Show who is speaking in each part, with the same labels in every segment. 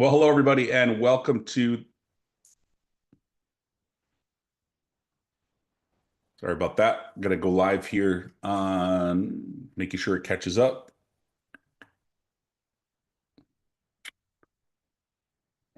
Speaker 1: Well, hello, everybody, and welcome to. Sorry about that. I'm going to go live here on making sure it catches up.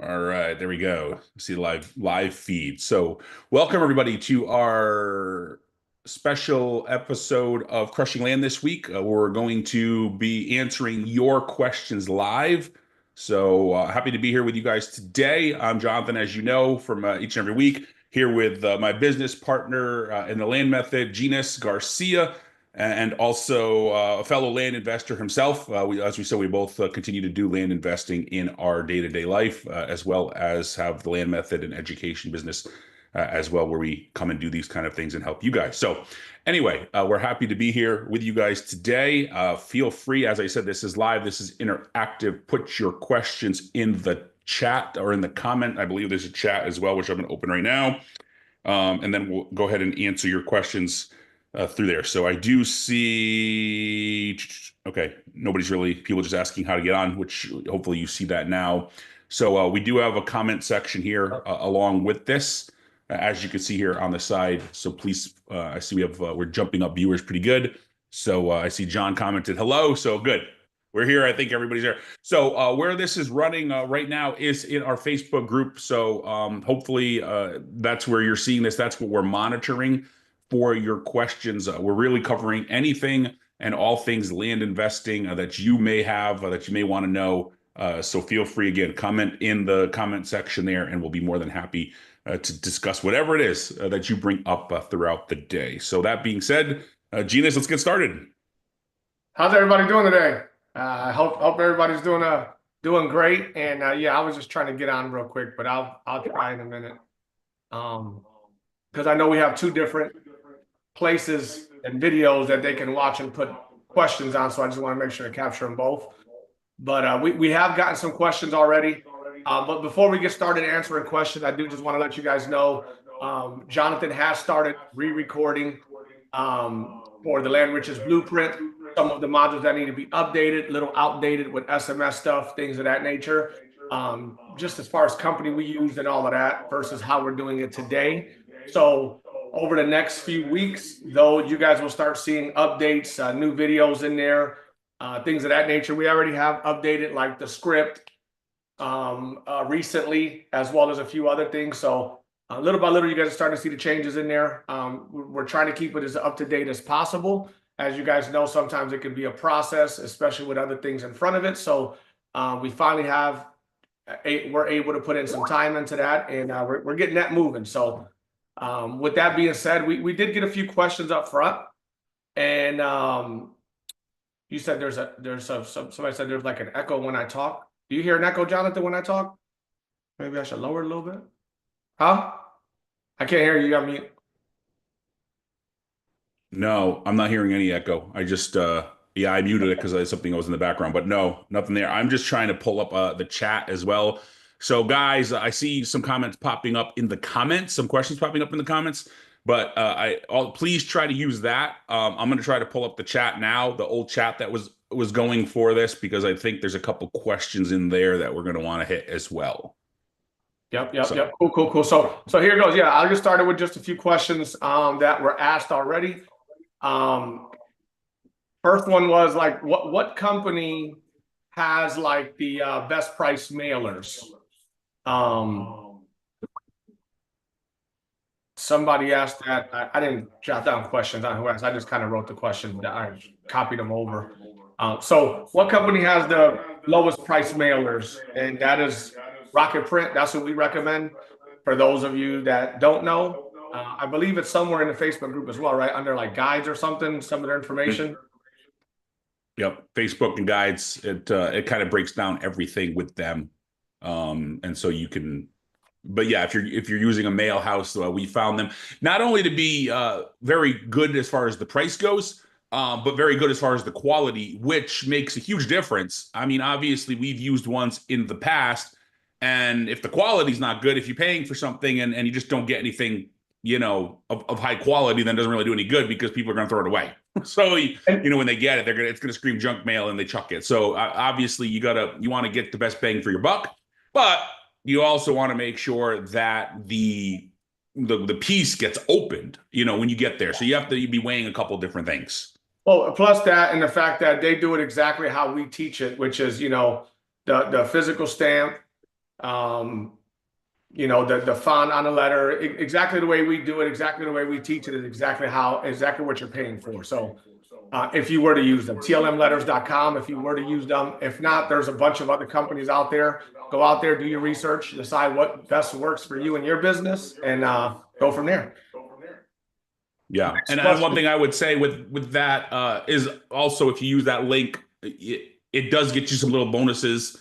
Speaker 1: All right, there we go. See the live feed. So, welcome everybody to our special episode of Crushing Land this week. We're going to be answering your questions live. So, happy to be here with you guys today. I'm Jonathan, as you know, from each and every week, here with my business partner in the land method, Ginis Garcia, and also a fellow land investor himself. As we said, we both continue to do land investing in our day-to-day life, as well as have the land method and education business as well, where we come and do these kind of things and help you guys. So anyway, we're happy to be here with you guys today. Feel free, as I said, this is live, this is interactive. Put your questions in the chat or in the comment. I believe there's a chat as well, which I'm going to open right now. And then we'll go ahead and answer your questions through there. So I do see, okay, people just asking how to get on, which hopefully you see that now. So we do have a comment section here along with this, as you can see here on the side. So please, I see we're jumping up viewers pretty good. So I see John commented hello. So good. We're here. I think everybody's there. So where this is running right now is in our Facebook group. So hopefully that's where you're seeing this. That's what we're monitoring for your questions. We're really covering anything and all things land investing that you may have, that you may want to know. So feel free, again, comment in the comment section there, and we'll be more than happy to discuss whatever it is that you bring up throughout the day. So that being said, Ginis, let's get started.
Speaker 2: How's everybody doing today? I hope everybody's doing great. And yeah, I was just trying to get on real quick, but I'll try in a minute. Because I know we have two different places and videos that they can watch and put questions on, so I just want to make sure to capture them both. But we have gotten some questions already. But before we get started answering questions, I do just want to let you guys know Jonathan has started re-recording for the Land Riches Blueprint. Some of the modules that need to be updated, a little outdated with SMS stuff, things of that nature. Just as far as company we use and all of that versus how we're doing it today. So over the next few weeks, though, you guys will start seeing updates, new videos in there, things of that nature. We already have updated like the script recently, as well as a few other things. So little by little, you guys are starting to see the changes in there. We're trying to keep it as up to date as possible. As you guys know, sometimes it can be a process, especially with other things in front of it. So we finally we're able to put in some time into that, and we're getting that moving. So with that being said, we did get a few questions up front, and you said somebody said there's like an echo when I talk. Do you hear an echo, Jonathan, when I talk? Maybe I should lower it a little bit. Huh? I can't hear you. I mean.
Speaker 1: No, I'm not hearing any echo. I just, yeah, I muted it because something was in the background, but no, nothing there. I'm just trying to pull up the chat as well. So guys, I see some comments popping up in the comments, some questions popping up in the comments, but please try to use that. I'm going to try to pull up the chat now, the old chat that was going for this, because I think there's a couple questions in there that we're going to want to hit as well.
Speaker 2: Yep. Cool. So here goes. Yeah, I'll get started with just a few questions that were asked already. First one was like, what company has like the best price mailers? Somebody asked that. I didn't jot down questions on who asked. I just kind of wrote the question. I copied them over. So what company has the lowest price mailers? And that is Rocket Print. That's what we recommend for those of you that don't know. I believe it's somewhere in the Facebook group as well, right? Under like guides or something, some of their information.
Speaker 1: Yep, Facebook and guides. It kind of breaks down everything with them, and so you can. But yeah, if you're using a mail house, we found them not only to be very good as far as the price goes, but very good as far as the quality, which makes a huge difference. I mean, obviously, we've used ones in the past, and if the quality's not good, if you're paying for something and you just don't get anything, of high quality, then it doesn't really do any good because people are going to throw it away. So, when they get it, it's going to scream junk mail and they chuck it. So obviously you want to get the best bang for your buck. But you also want to make sure that the piece gets opened, when you get there. So you have to be weighing a couple different things.
Speaker 2: Well, plus that and the fact that they do it exactly how we teach it, which is, the physical stamp, um, the font on the letter, exactly the way we do it, exactly the way we teach it is exactly what you're paying for. So if you were to use them, tlmletters.com, if you were to use them. If not, there's a bunch of other companies out there. Go out there, do your research, decide what best works for you and your business, and go from there.
Speaker 1: Yeah.
Speaker 2: Next
Speaker 1: And one
Speaker 2: question.
Speaker 1: thing I would say with that is also if you use that link, it does get you some little bonuses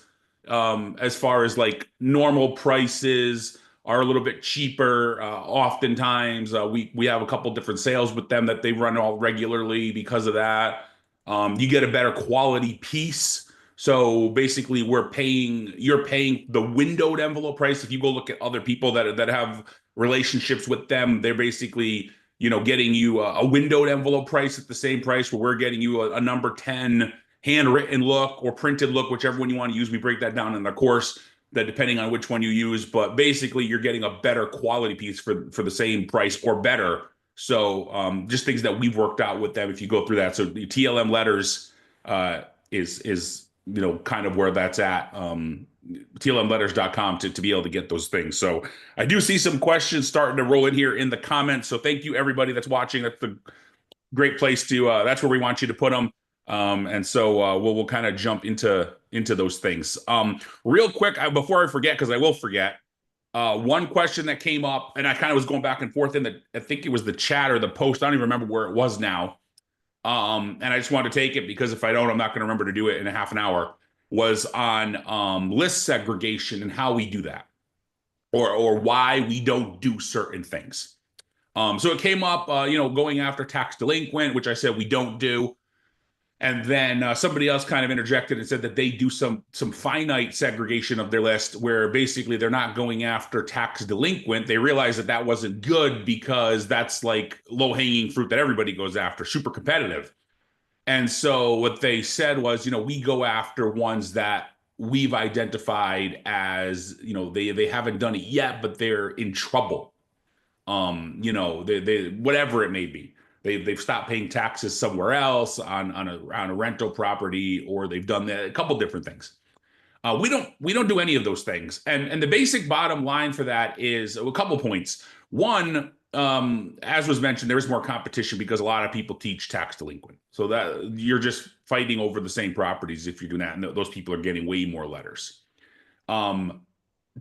Speaker 1: as far as like normal prices are a little bit cheaper. Oftentimes, we have a couple different sales with them that they run all regularly because of that. You get a better quality piece. So basically, you're paying the windowed envelope price. If you go look at other people that have relationships with them, they're basically getting you a windowed envelope price at the same price where we're getting you a number 10 handwritten look or printed look, whichever one you want to use. We break that down in the course that depending on which one you use, but basically you're getting a better quality piece for the same price or better. So just things that we've worked out with them if you go through that. So the TLM letters is kind of where that's at. TLMletters.com to be able to get those things. So I do see some questions starting to roll in here in the comments. So thank you everybody that's watching. That's the great place to that's where we want you to put them. And so we'll kind of jump into those things. Real quick, before I forget, because I will forget, one question that came up, and I kind of was going back and forth I think it was the chat or the post. I don't even remember where it was now. And I just wanted to take it because if I don't, I'm not going to remember to do it in a half an hour. Was on list segregation and how we do that, or why we don't do certain things. So it came up, going after tax delinquent, which I said we don't do. And then somebody else kind of interjected and said that they do some finite segregation of their list where basically they're not going after tax delinquent. They realize that that wasn't good because that's like low hanging fruit that everybody goes after, super competitive. And so what they said was, we go after ones that we've identified as, they haven't done it yet, but they're in trouble. They whatever it may be. They've stopped paying taxes somewhere else on a rental property, or they've done a couple different things. We don't do any of those things. And the basic bottom line for that is a couple points. One, as was mentioned, there is more competition because a lot of people teach tax delinquent. So that you're just fighting over the same properties if you're doing that, and those people are getting way more letters.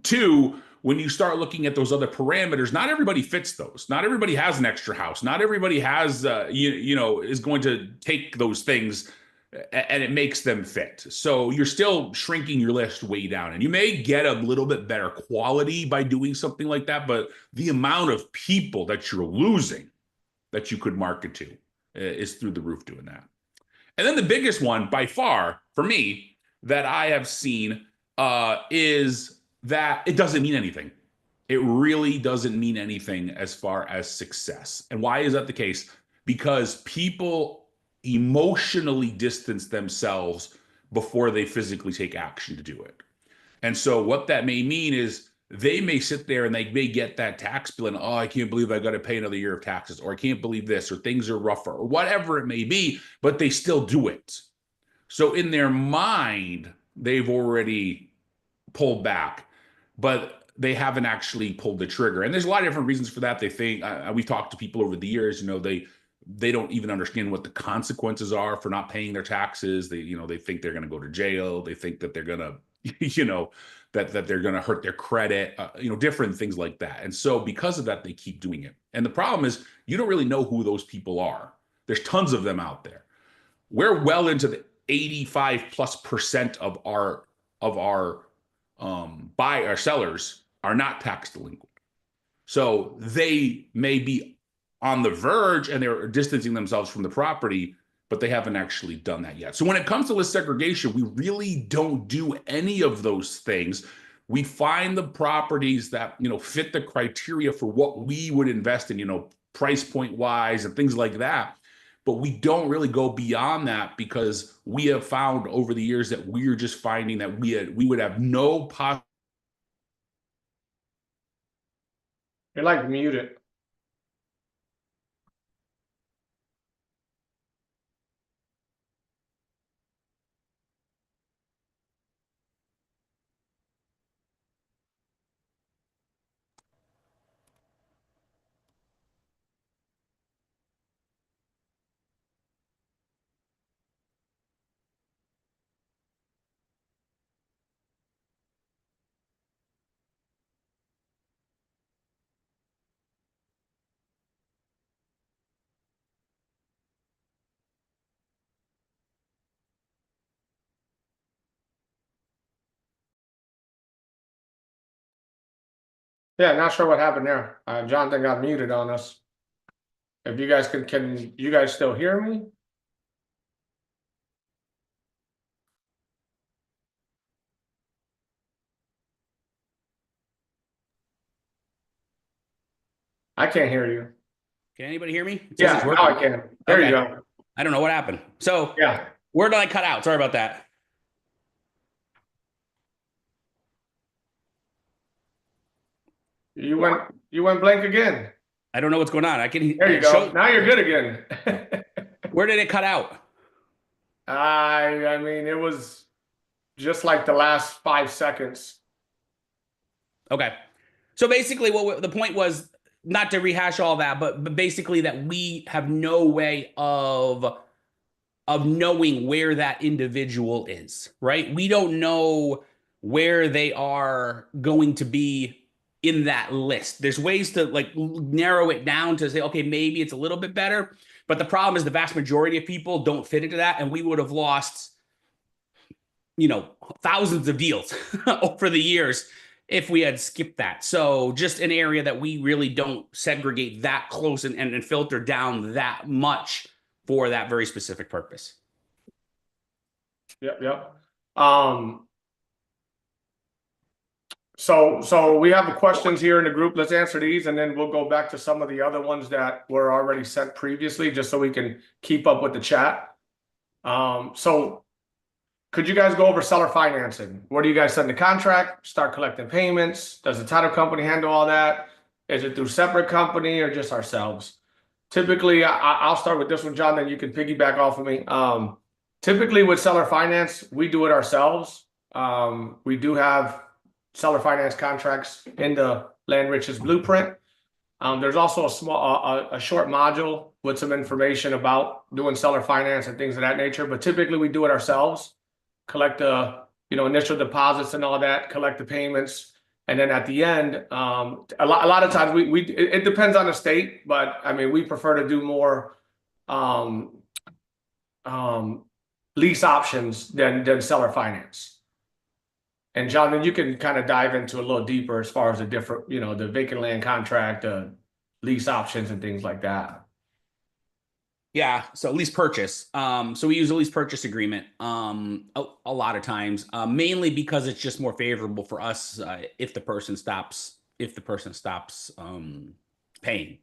Speaker 1: Two, when you start looking at those other parameters, not everybody fits those. Not everybody has an extra house. Not everybody has, is going to take those things and it makes them fit. So you're still shrinking your list way down. And you may get a little bit better quality by doing something like that, but the amount of people that you're losing that you could market to is through the roof doing that. And then the biggest one by far for me that I have seen is that it doesn't mean anything. It really doesn't mean anything as far as success. And why is that the case? Because people emotionally distance themselves before they physically take action to do it. And so what that may mean is they may sit there and they may get that tax bill and, oh, I can't believe I got to pay another year of taxes, or I can't believe this, or things are rougher, or whatever it may be, but they still do it. So in their mind, they've already pulled back, but they haven't actually pulled the trigger. And there's a lot of different reasons for that. They think we've talked to people over the years, they don't even understand what the consequences are for not paying their taxes. They think they're going to go to jail. They think that they're going to, that they're going to hurt their credit, different things like that. And so because of that, they keep doing it. And the problem is you don't really know who those people are. There's tons of them out there. We're well into the 85+% of our our sellers are not tax delinquent. So they may be on the verge and they're distancing themselves from the property, but they haven't actually done that yet. So when it comes to list segregation, we really don't do any of those things. We find the properties that fit the criteria for what we would invest in, price point wise and things like that. But we don't really go beyond that because we have found over the years that we're just finding that we would have no possible
Speaker 2: You're like muted. Yeah, not sure what happened there. Jonathan got muted on us. If you guys can you guys still hear me? I can't hear you.
Speaker 1: Can anybody hear me? It says it's
Speaker 2: Yeah, now
Speaker 1: working.
Speaker 2: I can. There you
Speaker 1: Okay.
Speaker 2: go.
Speaker 1: I don't know what happened. So
Speaker 2: Yeah.
Speaker 1: where did I cut out? Sorry about that.
Speaker 2: You went blank again.
Speaker 1: I don't know what's going on. I can
Speaker 2: There you go.
Speaker 1: show.
Speaker 2: Now you're good again.
Speaker 1: Where did it cut out?
Speaker 2: I mean, it was just like the last 5 seconds.
Speaker 1: Okay. So basically, the point was not to rehash all that, but basically that we have no way of knowing where that individual is, right? We don't know where they are going to be in that list. There's ways to like narrow it down to say, okay, maybe it's a little bit better. But the problem is the vast majority of people don't fit into that. And we would have lost, thousands of deals over the years if we had skipped that. So just an area that we really don't segregate that close and filter down that much for that very specific purpose.
Speaker 2: Yep. Um, so we have the questions here in the group. Let's answer these, and then we'll go back to some of the other ones that were already sent previously, just so we can keep up with the chat. So could you guys go over seller financing? Where do you guys send the contract? Start collecting payments? Does the title company handle all that? Is it through separate company or just ourselves? Typically, I'll start with this one, John, then you can piggyback off of me. Typically with seller finance, we do it ourselves. We do have seller finance contracts in the Land Riches Blueprint. There's also a short module with some information about doing seller finance and things of that nature, but typically we do it ourselves, collect the initial deposits and all that, collect the payments, and then at the end, a lot of times it depends on the state, but I mean we prefer to do more lease options than seller finance. And John, then you can kind of dive into a little deeper as far as the different, the vacant land contract, lease options and things like that.
Speaker 1: Yeah, so lease purchase. So we use a lease purchase agreement a lot of times, mainly because it's just more favorable for us if the person stops paying.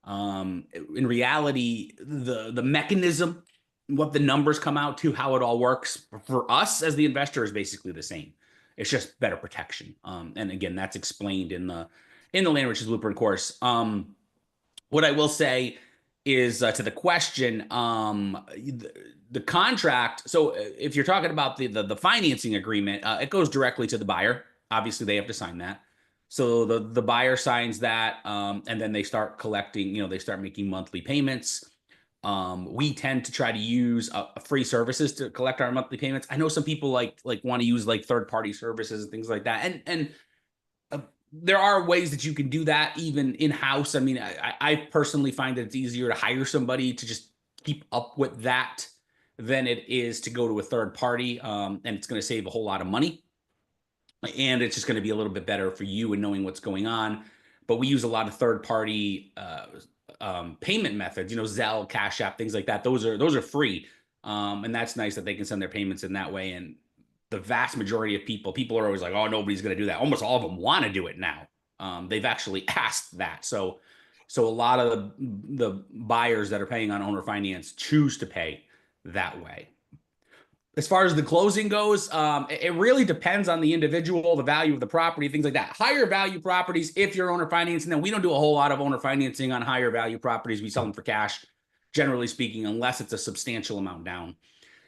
Speaker 1: In reality, the mechanism, what the numbers come out to, how it all works for us as the investor is basically the same. It's just better protection. And again, that's explained in the Land Riches Blueprint course. What I will say is to the question, the contract. So if you're talking about the financing agreement, it goes directly to the buyer. Obviously, they have to sign that. So the buyer signs that, and then they start collecting. They start making monthly payments. We tend to try to use free services to collect our monthly payments. I know some people like want to use like third party services and things like that, and there are ways that you can do that even in house. I mean, I personally find that it's easier to hire somebody to just keep up with that than it is to go to a third party, and it's going to save a whole lot of money, and it's just going to be a little bit better for you in knowing what's going on. But we use a lot of third party payment methods, Zelle, Cash App, things like that. Those are free, and that's nice that they can send their payments in that way. And the vast majority of people are always like, oh, nobody's going to do that. Almost all of them want to do it now. They've actually asked that. So a lot of the buyers that are paying on owner finance choose to pay that way.
Speaker 3: As far as the closing goes, it really depends on the individual, the value of the property, things like that. Higher value properties, if you're owner financing, then we don't do a whole lot of owner financing on higher value properties. We sell them for cash, generally speaking, unless it's a substantial amount down.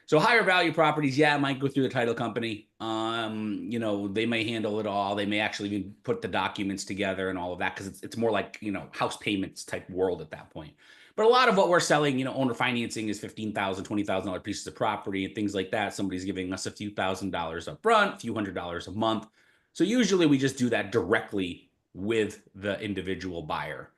Speaker 3: So higher value properties, yeah, it might go through the title company. They may handle it all. They may actually even put the documents together and all of that because it's more like, house payments type world at that point. But a lot of what we're selling, owner financing is $15,000, $20,000 pieces of property and things like that. Somebody's giving us a few $1,000s up front, a few $100s a month. So usually we just do that directly with the individual buyer.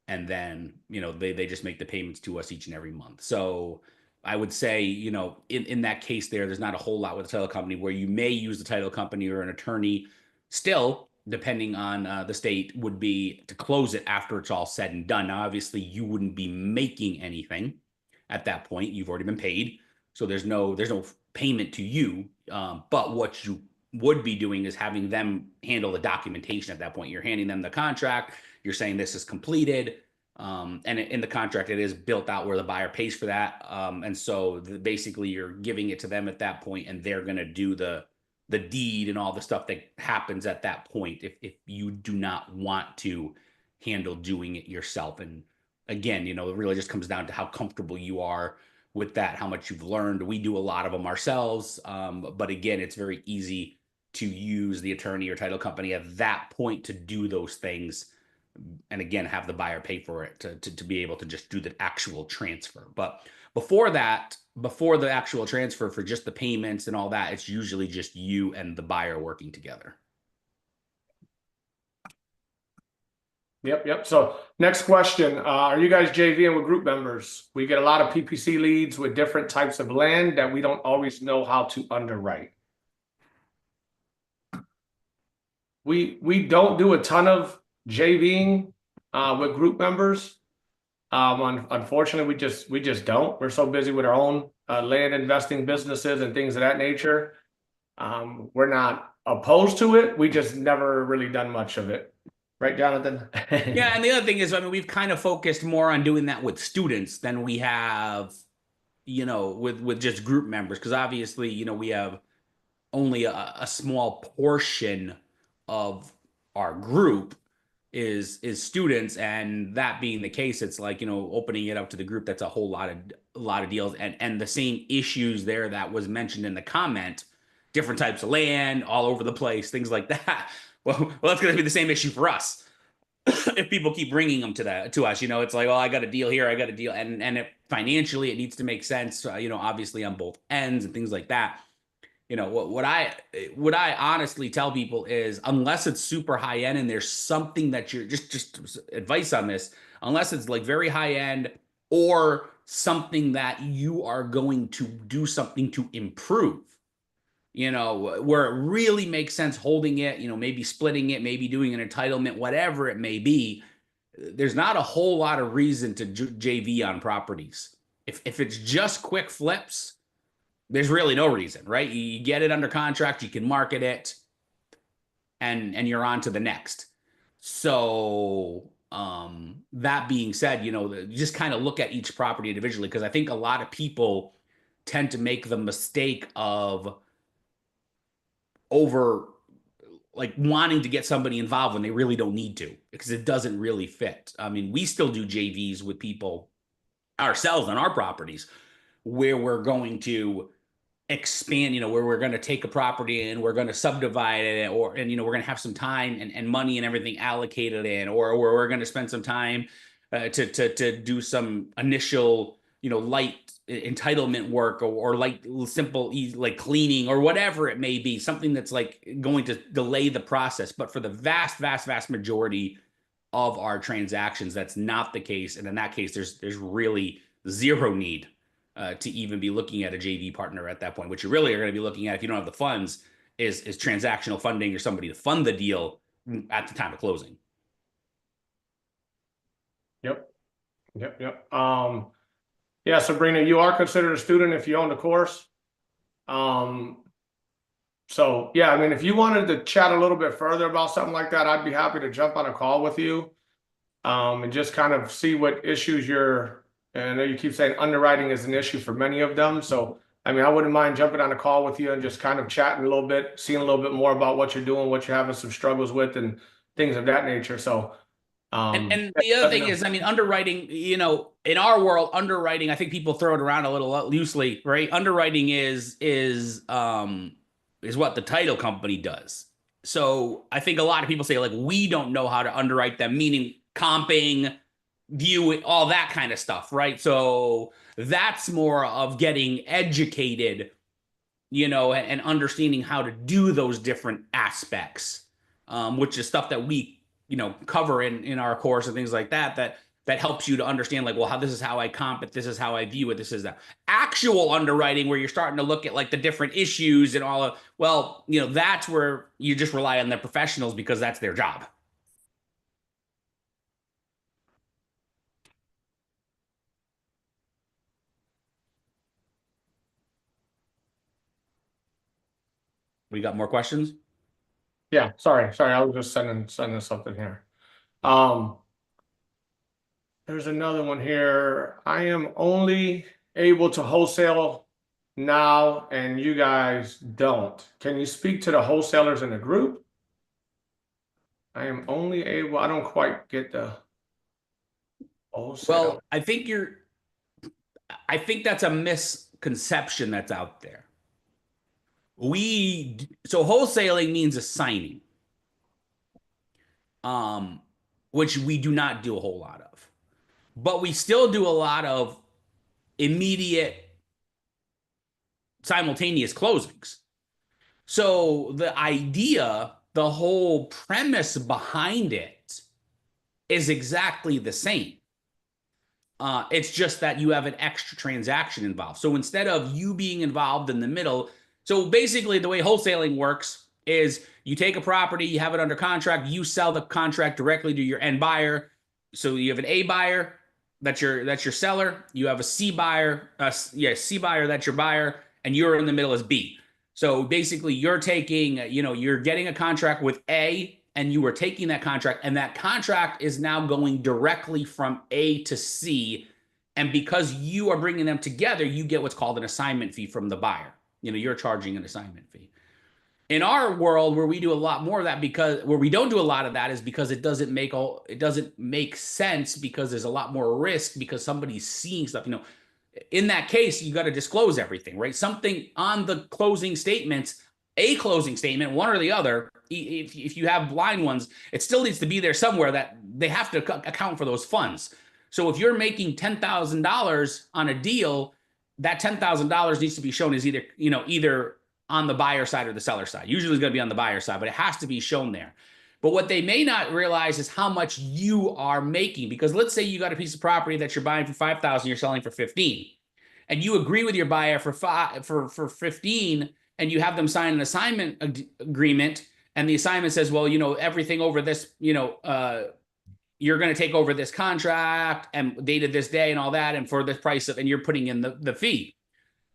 Speaker 3: And then, they just make the payments to us each and every month. So I would say, in that case there's not a whole lot with the title company where you may use the title company or an attorney still, depending on the state, would be to close it after it's all said and done. Now, obviously, you wouldn't be making anything at that point. You've already been paid. So there's no payment to you. But what you would be doing is having them handle the documentation at that point. You're handing them the contract. You're saying this is completed. And in the contract, it is built out where the buyer pays for that. And so basically you're giving it to them at that point, and they're going to do the deed and all the stuff that happens at that point if you do not want to handle doing it yourself. And again, it really just comes down to how comfortable you are with that, how much you've learned. We do a lot of them ourselves. But again, it's very easy to use the attorney or title company at that point to do those things, and again have the buyer pay for it to be able to just do the actual transfer. But before that, before the actual transfer, for just the payments and all that, it's usually just you and the buyer working together.
Speaker 2: Yep. So next question, are you guys JVing with group members? We get a lot of PPC leads with different types of land that we don't always know how to underwrite. We don't do a ton of JVing with group members. Unfortunately, we just don't. We're so busy with our own land investing businesses and things of that nature. We're not opposed to it. We just never really done much of it. Right, Jonathan?
Speaker 3: Yeah, and the other thing is, we've kind of focused more on doing that with students than we have, with just group members, because obviously, we have only a small portion of our group is students, and that being the case, it's like, opening it up to the group, that's a whole lot of deals, and the same issues there that was mentioned in the comment, different types of land all over the place, things like that. Well, that's going to be the same issue for us. If people keep bringing them to us, it's like, oh, I got a deal here, I got a deal, and financially it needs to make sense, obviously on both ends and things like that. What I honestly tell people is, unless it's super high end and there's something that you're just advice on this, unless it's like very high end or something that you are going to do something to improve, where it really makes sense holding it, maybe splitting it, maybe doing an entitlement, whatever it may be, there's not a whole lot of reason to JV on properties. If it's just quick flips, there's really no reason, right? You get it under contract, you can market it, and you're on to the next. So that being said, you just kind of look at each property individually, because I think a lot of people tend to make the mistake of over like wanting to get somebody involved when they really don't need to, because it doesn't really fit. We still do JVs with people ourselves on our properties where we're going to expand, where we're going to take a property and we're going to subdivide it, we're going to have some time and money and everything allocated in, or we're going to spend some time to do some initial, light entitlement work, or like simple, like cleaning or whatever it may be, something that's like going to delay the process. But for the vast majority of our transactions, that's not the case. And in that case, there's really zero need to even be looking at a JV partner at that point. What you really are going to be looking at, if you don't have the funds, is transactional funding or somebody to fund the deal at the time of closing.
Speaker 2: Yep. Yeah, Sabrina, you are considered a student if you own the course. So yeah, if you wanted to chat a little bit further about something like that, I'd be happy to jump on a call with you, and just kind of see what issues and I know you keep saying underwriting is an issue for many of them. So I mean, I wouldn't mind jumping on a call with you and just kind of chatting a little bit, seeing a little bit more about what you're doing, what you're having some struggles with, and things of that nature. So,
Speaker 3: And the other
Speaker 2: let me
Speaker 3: thing
Speaker 2: know.
Speaker 3: is, I mean, underwriting, in our world, underwriting, I think people throw it around a little loosely, right? Underwriting is what the title company does. So I think a lot of people say, like, we don't know how to underwrite them, meaning comping, view, all that kind of stuff, right? So that's more of getting educated, and understanding how to do those different aspects, which is stuff that we, cover in our course and things like that, that helps you to understand, like, well, how this is how I comp it, this is how I view it, this is that actual underwriting where you're starting to look at like the different issues and all of, well, that's where you just rely on the professionals because that's their job. We got more questions?
Speaker 2: Yeah, sorry. I was just sending something here. Um, there's another one here. I am only able to wholesale now, and you guys don't. Can you speak to the wholesalers in the group? I am only able. I don't quite get the wholesale.
Speaker 3: Well, I think that's a misconception that's out there. So wholesaling means assigning, um, which we do not do a whole lot of, but we still do a lot of immediate, simultaneous closings. So the idea, the whole premise behind it is exactly the same. It's just that you have an extra transaction involved. So instead of you being involved in the middle, so basically the way wholesaling works is you take a property, you have it under contract, you sell the contract directly to your end buyer. So you have an A buyer, that's your seller. You have a C buyer, C buyer, that's your buyer, and you're in the middle as B. So basically, you're taking, you're getting a contract with A, and you are taking that contract, and that contract is now going directly from A to C. And because you are bringing them together, you get what's called an assignment fee from the buyer. You're charging an assignment fee. In our world, where we do a lot more of that, because where we don't do a lot of that is because it doesn't make sense, because there's a lot more risk because somebody's seeing stuff. In that case, you got to disclose everything, right? Something on the closing statements, a closing statement, one or the other. If you have blind ones, it still needs to be there somewhere that they have to account for those funds. So if you're making $10,000 on a deal, that $10,000 needs to be shown as either on the buyer side or the seller side. Usually it's going to be on the buyer side, but it has to be shown there. But what they may not realize is how much you are making, because let's say you got a piece of property that you're buying for 5,000, you're selling for 15, and you agree with your buyer for 15, and you have them sign an assignment agreement, and the assignment says, well, everything over this, you're going to take over this contract and dated this day and all that, and for the price of, and you're putting in the fee.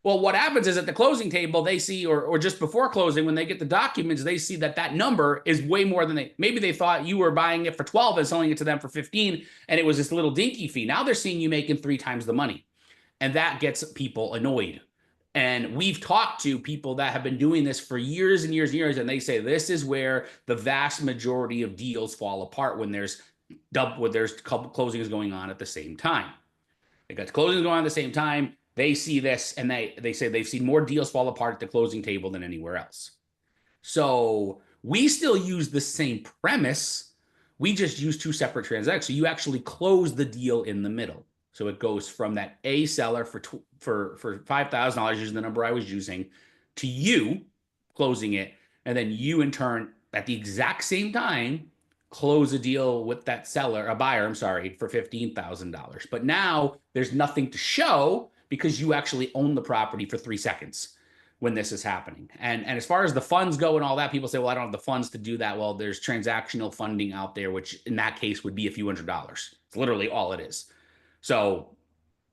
Speaker 3: Well, what happens is at the closing table, they see, or just before closing, when they get the documents, they see that number is way more than maybe they thought you were buying it for 12 and selling it to them for 15, and it was this little dinky fee. Now they're seeing you making 3 times the money, and that gets people annoyed. And we've talked to people that have been doing this for years and years and years, and they say this is where the vast majority of deals fall apart, when there's closings going on at the same time. They got closings going on at the same time. They see this, and they say they've seen more deals fall apart at the closing table than anywhere else. So we still use the same premise. We just use 2 separate transactions. So you actually close the deal in the middle. So it goes from that A seller for $5,000, using the number I was using, to you closing it, and then you in turn at the exact same time close a deal with that seller, a buyer, I'm sorry, for $15,000. But now there's nothing to show because you actually own the property for 3 seconds when this is happening. And as far as the funds go and all that, people say, well, I don't have the funds to do that. Well, there's transactional funding out there, which in that case would be a few $100s. It's literally all it is. So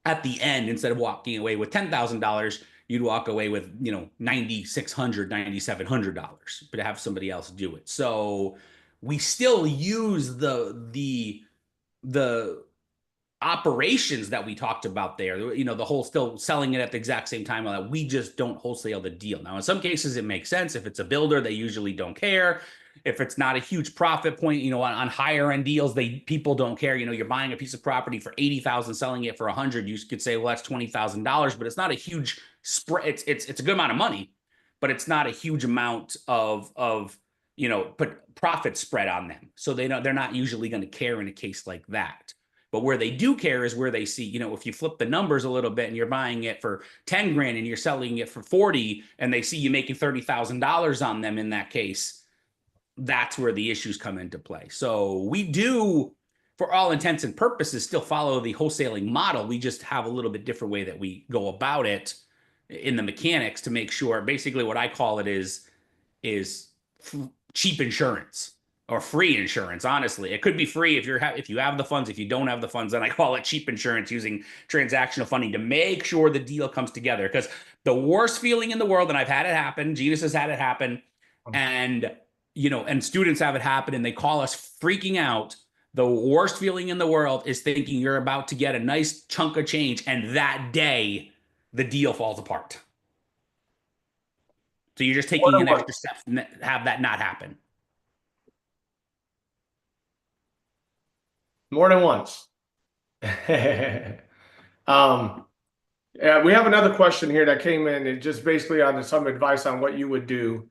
Speaker 3: at the end, instead of walking away with $10,000, you'd walk away with, $9,600, $9,700, but have somebody else do it. So we still use the operations that we talked about there, you know, the whole still selling it at the exact same time, that we just don't wholesale the deal. Now, in some cases, it makes sense. If it's a builder, they usually don't care. If it's not a huge profit point, you know, on higher end deals, people don't care. You know, you're buying a piece of property for 80,000, selling it for 100. You could say, well, that's $20,000, but it's not a huge spread. It's a good amount of money, but it's not a huge amount of you know, put profit spread on them. So they're not usually going to care in a case like that. But where they do care is where they see, you know, if you flip the numbers a little bit and you're buying it for 10 grand and you're selling it for 40, and they see you making $30,000 on them in that case, that's where the issues come into play. So we do, for all intents and purposes, still follow the wholesaling model. We just have a little bit different way that we go about it in the mechanics to make sure, basically what I call it is cheap insurance. Or free insurance. Honestly, it could be free if you have the funds. If you don't have the funds, then I call it cheap insurance, using transactional funding to make sure the deal comes together. Because the worst feeling in the world, and I've had it happen, Ginis has had it happen, and you know, and students have it happen, and they call us freaking out. The worst feeling in the world is thinking you're about to get a nice chunk of change, and that day the deal falls apart. So you're just taking an extra step to have that not happen.
Speaker 2: More than once. Yeah, we have another question here that came in, and just basically on some advice on what you would do.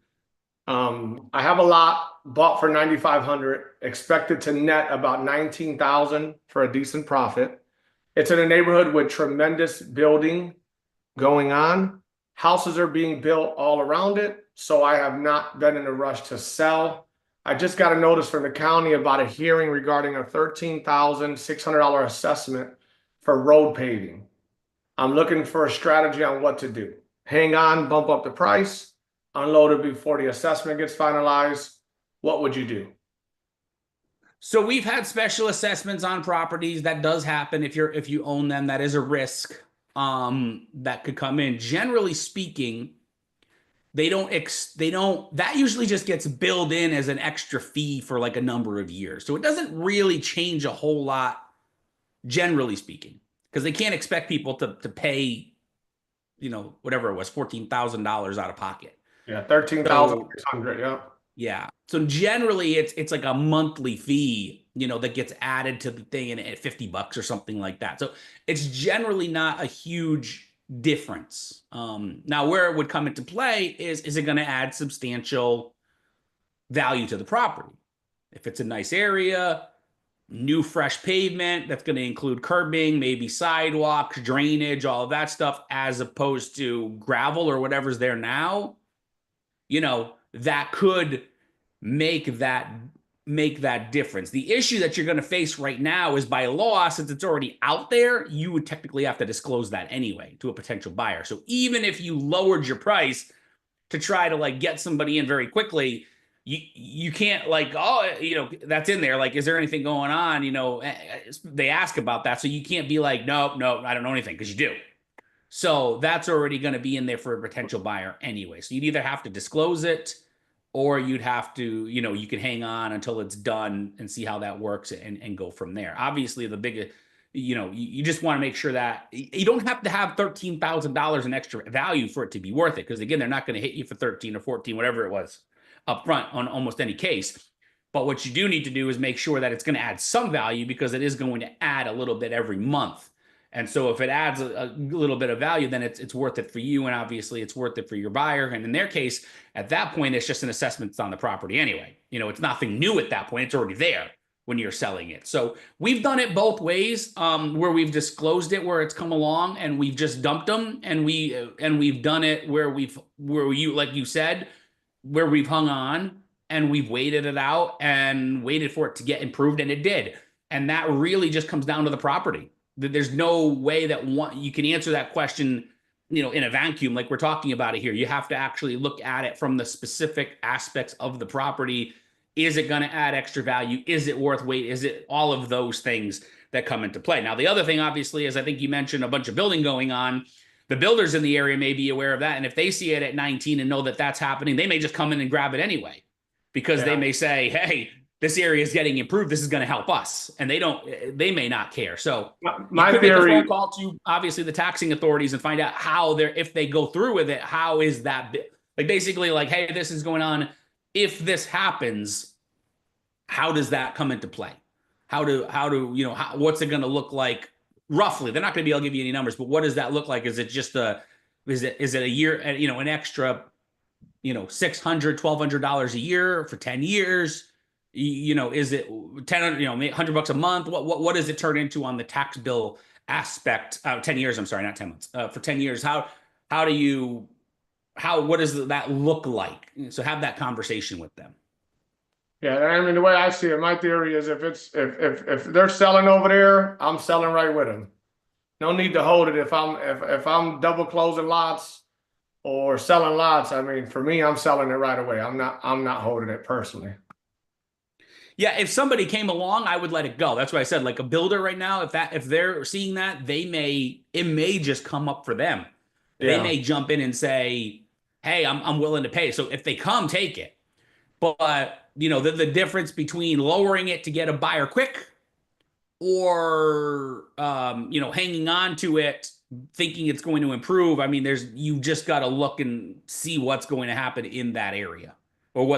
Speaker 2: I have a lot bought for 9,500, expected to net about 19,000 for a decent profit. It's in a neighborhood with tremendous building going on. Houses are being built all around it, so I have not been in a rush to sell. I just got a notice from the county about a hearing regarding a $13,600 assessment for road paving. I'm looking for a strategy on what to do. Hang on, bump up the price, unload it before the assessment gets finalized. What would you do?
Speaker 3: So we've had special assessments on properties. That does happen if you own them. That is a risk that could come in. Generally speaking, that usually just gets billed in as an extra fee for like a number of years. So it doesn't really change a whole lot, generally speaking, because they can't expect people to pay, you know, whatever it was, $14,000 out of pocket.
Speaker 2: Yeah, 13,600. Yeah.
Speaker 3: Yeah. So generally it's like a monthly fee, you know, that gets added to the thing at $50 or something like that. So it's generally not a huge difference. Now where it would come into play is it going to add substantial value to the property? If it's a nice area, new fresh pavement, that's going to include curbing, maybe sidewalks, drainage, all of that stuff, as opposed to gravel or whatever's there now, you know, that could make that difference. The issue that you're going to face right now is, by law, since it's already out there, you would technically have to disclose that anyway to a potential buyer. So even if you lowered your price to try to like get somebody in very quickly, you can't like, oh, you know, that's in there. Like, is there anything going on? You know, they ask about that. So you can't be like, no, I don't know anything, because you do. So that's already going to be in there for a potential buyer anyway. So you'd either have to disclose it, or you'd have to, you know, you can hang on until it's done and see how that works and go from there. Obviously, the biggest, you know, you just want to make sure that you don't have to have $13,000 in extra value for it to be worth it. Because again, they're not going to hit you for 13 or 14, whatever it was, up front on almost any case. But what you do need to do is make sure that it's going to add some value, because it is going to add a little bit every month. And so if it adds a little bit of value, then it's worth it for you. And obviously it's worth it for your buyer. And in their case, at that point, it's just an assessment on the property anyway. You know, it's nothing new at that point. It's already there when you're selling it. So we've done it both ways, where we've disclosed it where it's come along and we've just dumped them. And we've done it where you, like you said, where we've hung on and we've waited it out and waited for it to get improved. And it did. And that really just comes down to the property. There's no way that you can answer that question, you know, in a vacuum like we're talking about it here. You have to actually look at it from the specific aspects of the property. Is it going to add extra value? Is it worth wait? Is it all of those things that come into play? Now, the other thing, obviously, is I think you mentioned a bunch of building going on. The builders in the area may be aware of that. And if they see it at 19 and know that that's happening, they may just come in and grab it anyway, because they may say, hey, this area is getting improved. This is going to help us. And they may not care. So you
Speaker 2: My
Speaker 3: could make a
Speaker 2: theory,
Speaker 3: phone call to obviously the taxing authorities and find out how if they go through with it, how is that like basically like, hey, this is going on. If this happens, how does that come into play? What's it going to look like roughly? They're not going to be able to give you any numbers, but what does that look like? Is it just is it a year, an extra, $600, $1,200 a year for 10 years? Is it 10, $100 a month? What does it turn into on the tax bill aspect? 10 years, I'm sorry, not 10 months. For 10 years, what does that look like? So have that conversation with them.
Speaker 2: yeah, I mean, the way I see it, my theory is if they're selling over there, I'm selling right with them. No need to hold it if I'm double closing lots or selling lots. I mean, for me, I'm selling it right away. I'm not holding it personally.
Speaker 3: Yeah, if somebody came along, I would let it go. That's why I said, like a builder right now, if they're seeing that, it may just come up for them. They may jump in and say, "Hey, I'm willing to pay." So if they come, take it. But the difference between lowering it to get a buyer quick or hanging on to it thinking it's going to improve. I mean, you just got to look and see what's going to happen in that area, or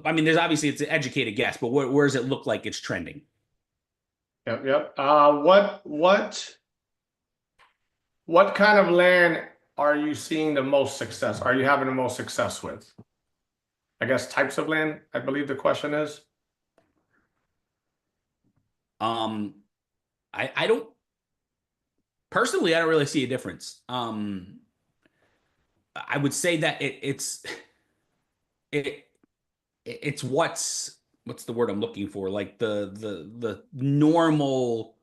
Speaker 3: I mean, there's obviously it's an educated guess, but where does it look like it's trending?
Speaker 2: Yep. What kind of land are you seeing the most success? Are you having the most success with? I guess types of land, I believe the question is.
Speaker 3: I don't personally, I don't really see a difference. I would say that it's what's the word I'm looking for? Like the normal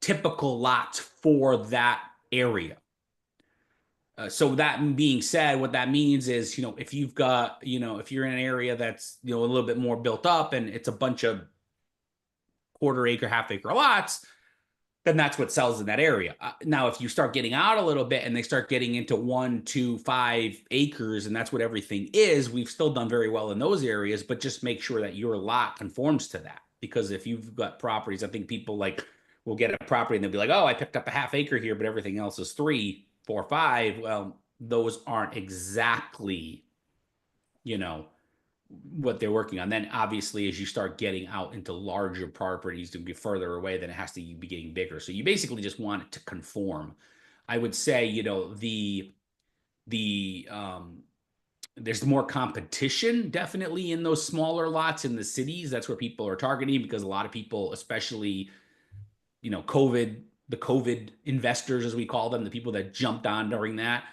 Speaker 3: typical lots for that area. So that being said, what that means is, if you've got, if you're in an area that's, a little bit more built up and it's a bunch of quarter acre, half acre lots, then that's what sells in that area. Now, if you start getting out a little bit and they start getting into 1, 2, 5 acres, and that's what everything is, we've still done very well in those areas, but just make sure that your lot conforms to that. Because if you've got properties, I think people will get a property and they'll be like, oh, I picked up a half acre here, but everything else is 3, 4, 5. Well, those aren't exactly, what they're working on. Then obviously, as you start getting out into larger properties to be further away, then it has to be getting bigger. So you basically just want it to conform. I would say, the there's more competition definitely in those smaller lots in the cities. That's where people are targeting, because a lot of people, especially, the COVID investors, as we call them, the people that jumped on during that,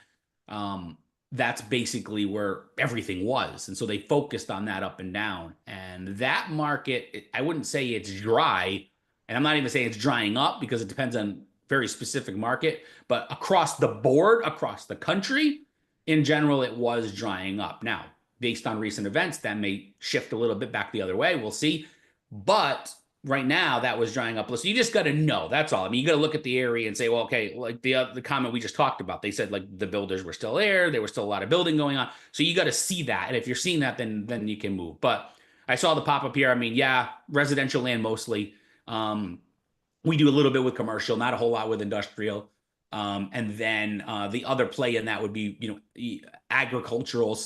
Speaker 3: that's basically where everything was. And so they focused on that up and down. And that market, I wouldn't say it's dry. And I'm not even saying it's drying up, because it depends on very specific market. But across the board, across the country, in general, it was drying up. Now, based on recent events, that may shift a little bit back the other way. We'll see. But right now, that was drying up. So you just got to know. That's all. I mean, you got to look at the area and say, well, okay, like the comment we just talked about, they said like the builders were still there. There was still a lot of building going on. So you got to see that. And if you're seeing that, then you can move. But I saw the pop up here. I mean, yeah, residential land mostly. We do a little bit with commercial, not a whole lot with industrial. And then the other play in that would be, agricultural,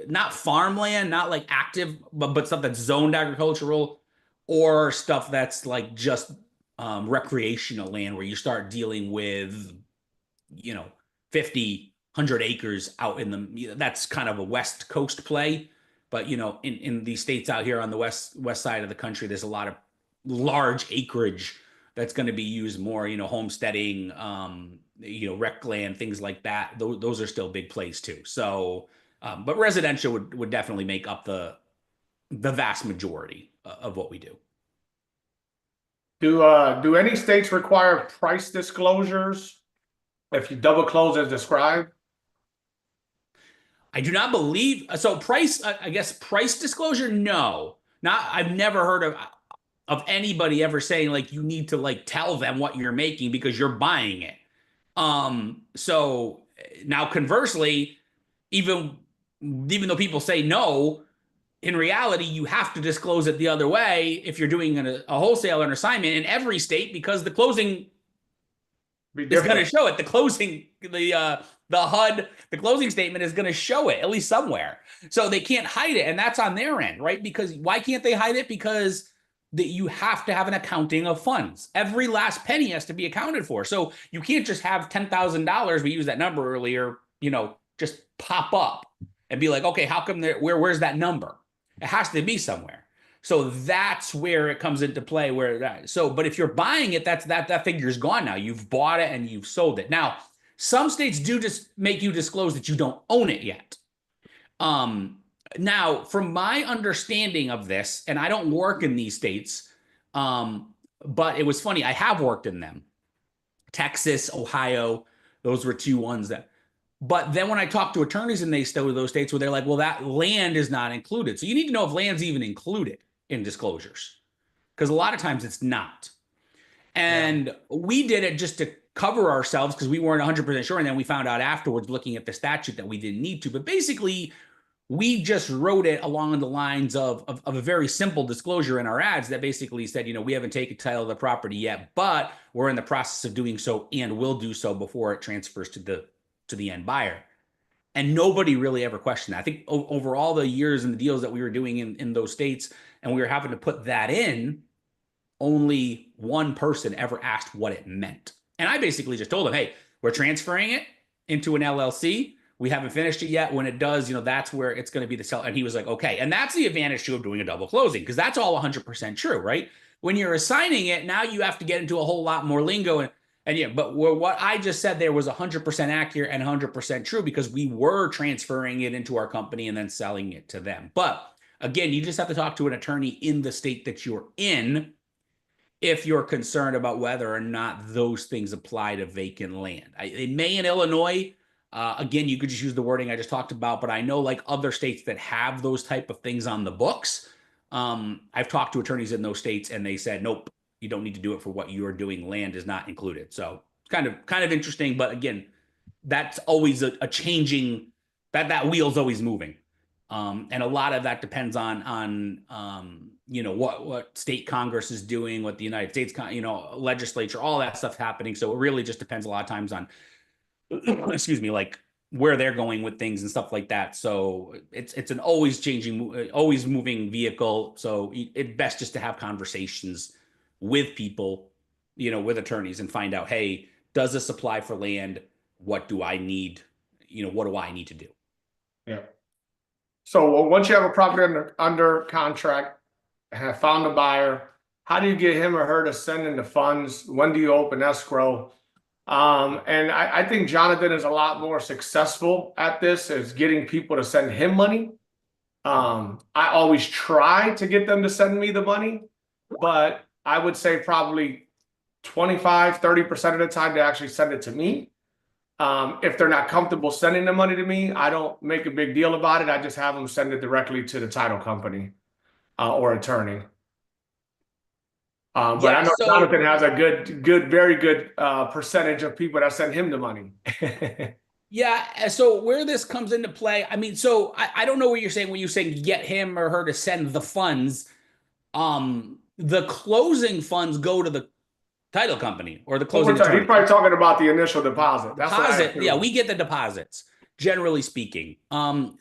Speaker 3: not farmland, not like active, but stuff that's zoned agricultural, or stuff that's like just recreational land, where you start dealing with, 50, 100 acres out in that's kind of a West Coast play. But, in these states out here on the west side of the country, there's a lot of large acreage that's going to be used more, homesteading, rec land, things like that. Those are still big plays too. So, but residential would definitely make up the vast majority of what we do.
Speaker 2: Do any states require price disclosures if you double close as described?
Speaker 3: I do not believe so. Price, I guess, price disclosure. No, not. I've never heard of anybody ever saying like you need to like tell them what you're making because you're buying it. So now conversely, even even though people say no, in reality, you have to disclose it the other way if you're doing a wholesale or an assignment in every state, because the closing is going to show it. The closing, the HUD, the closing statement is going to show it at least somewhere. So they can't hide it, and that's on their end, right? Because why can't they hide it? Because that you have to have an accounting of funds. Every last penny has to be accounted for. So you can't just have $10,000. We used that number earlier. Just pop up and be like, okay, how come there? Where's that number? It has to be somewhere. So that's where it comes into play. But if you're buying it, that figure's gone now. You've bought it and you've sold it. Now, some states do just make you disclose that you don't own it yet. Now, from my understanding of this, and I don't work in these states, but it was funny. I have worked in them. Texas, Ohio, those were two ones that. But then when I talk to attorneys in those states where they're like, well, that land is not included. So you need to know if land's even included in disclosures, because a lot of times it's not. And we did it just to cover ourselves because we weren't 100% sure. And then we found out afterwards, looking at the statute, that we didn't need to. But basically, we just wrote it along the lines of a very simple disclosure in our ads that basically said, we haven't taken title of the property yet, but we're in the process of doing so and will do so before it transfers to the end buyer. And nobody really ever questioned that. I think over all the years and the deals that we were doing in those states, and we were having to put that in, only one person ever asked what it meant. And I basically just told them, hey, we're transferring it into an LLC. We haven't finished it yet. When it does, that's where it's going to be the sell. And he was like, okay. And that's the advantage too of doing a double closing, because that's all 100% true, right? When you're assigning it, now you have to get into a whole lot more lingo. And yeah, but what I just said there was 100% accurate and 100% true, because we were transferring it into our company and then selling it to them. But again, you just have to talk to an attorney in the state that you're in if you're concerned about whether or not those things apply to vacant land. It may in Illinois. Again, you could just use the wording I just talked about, but I know like other states that have those type of things on the books. I've talked to attorneys in those states and they said, nope, you don't need to do it for what you're doing. Land is not included. So it's kind of interesting, but again, that's always a changing, that wheel's always moving. And a lot of that depends on what state Congress is doing, what the United States, legislature, all that stuff happening. So it really just depends a lot of times on, excuse me, like where they're going with things and stuff like that. So it's an always changing, always moving vehicle. So it's best just to have conversations with people, with attorneys, and find out, hey, does this apply for land? What do I need? What do I need to do?
Speaker 2: Yeah. So once you have a property under contract, have found a buyer, how do you get him or her to send in the funds? When do you open escrow? And I think Jonathan is a lot more successful at this, is getting people to send him money. I always try to get them to send me the money, but I would say probably 25–30% of the time they actually send it to me. If they're not comfortable sending the money to me, I don't make a big deal about it. I just have them send it directly to the title company or attorney. But I know Jonathan has a very good percentage of people that send him the money.
Speaker 3: Yeah. So where this comes into play, I mean, so I don't know what you're saying when you're saying get him or her to send the funds. The closing funds go to the title company or the closing attorney.
Speaker 2: He's probably talking about the initial deposit.
Speaker 3: Deposit. Yeah, we get the deposits, generally speaking. And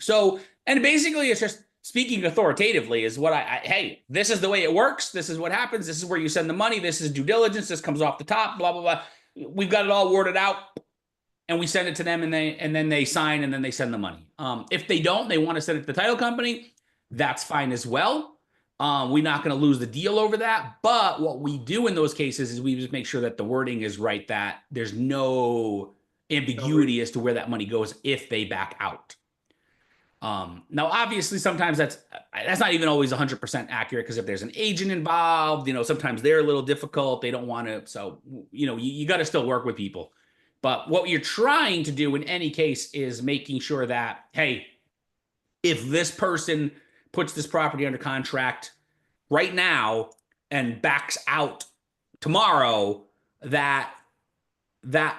Speaker 3: basically it's just speaking authoritatively is what hey, this is the way it works. This is what happens. This is where you send the money. This is due diligence. This comes off the top, blah, blah, blah. We've got it all worded out and we send it to them and then they sign and then they send the money. If they don't, they want to send it to the title company. That's fine as well. We're not going to lose the deal over that. But what we do in those cases is we just make sure that the wording is right, that there's no ambiguity as to where that money goes if they back out. Now, obviously, sometimes that's not even always 100% accurate, because if there's an agent involved, sometimes they're a little difficult. They don't want to. So, you got to still work with people. But what you're trying to do in any case is making sure that, hey, if this person puts this property under contract right now and backs out tomorrow, that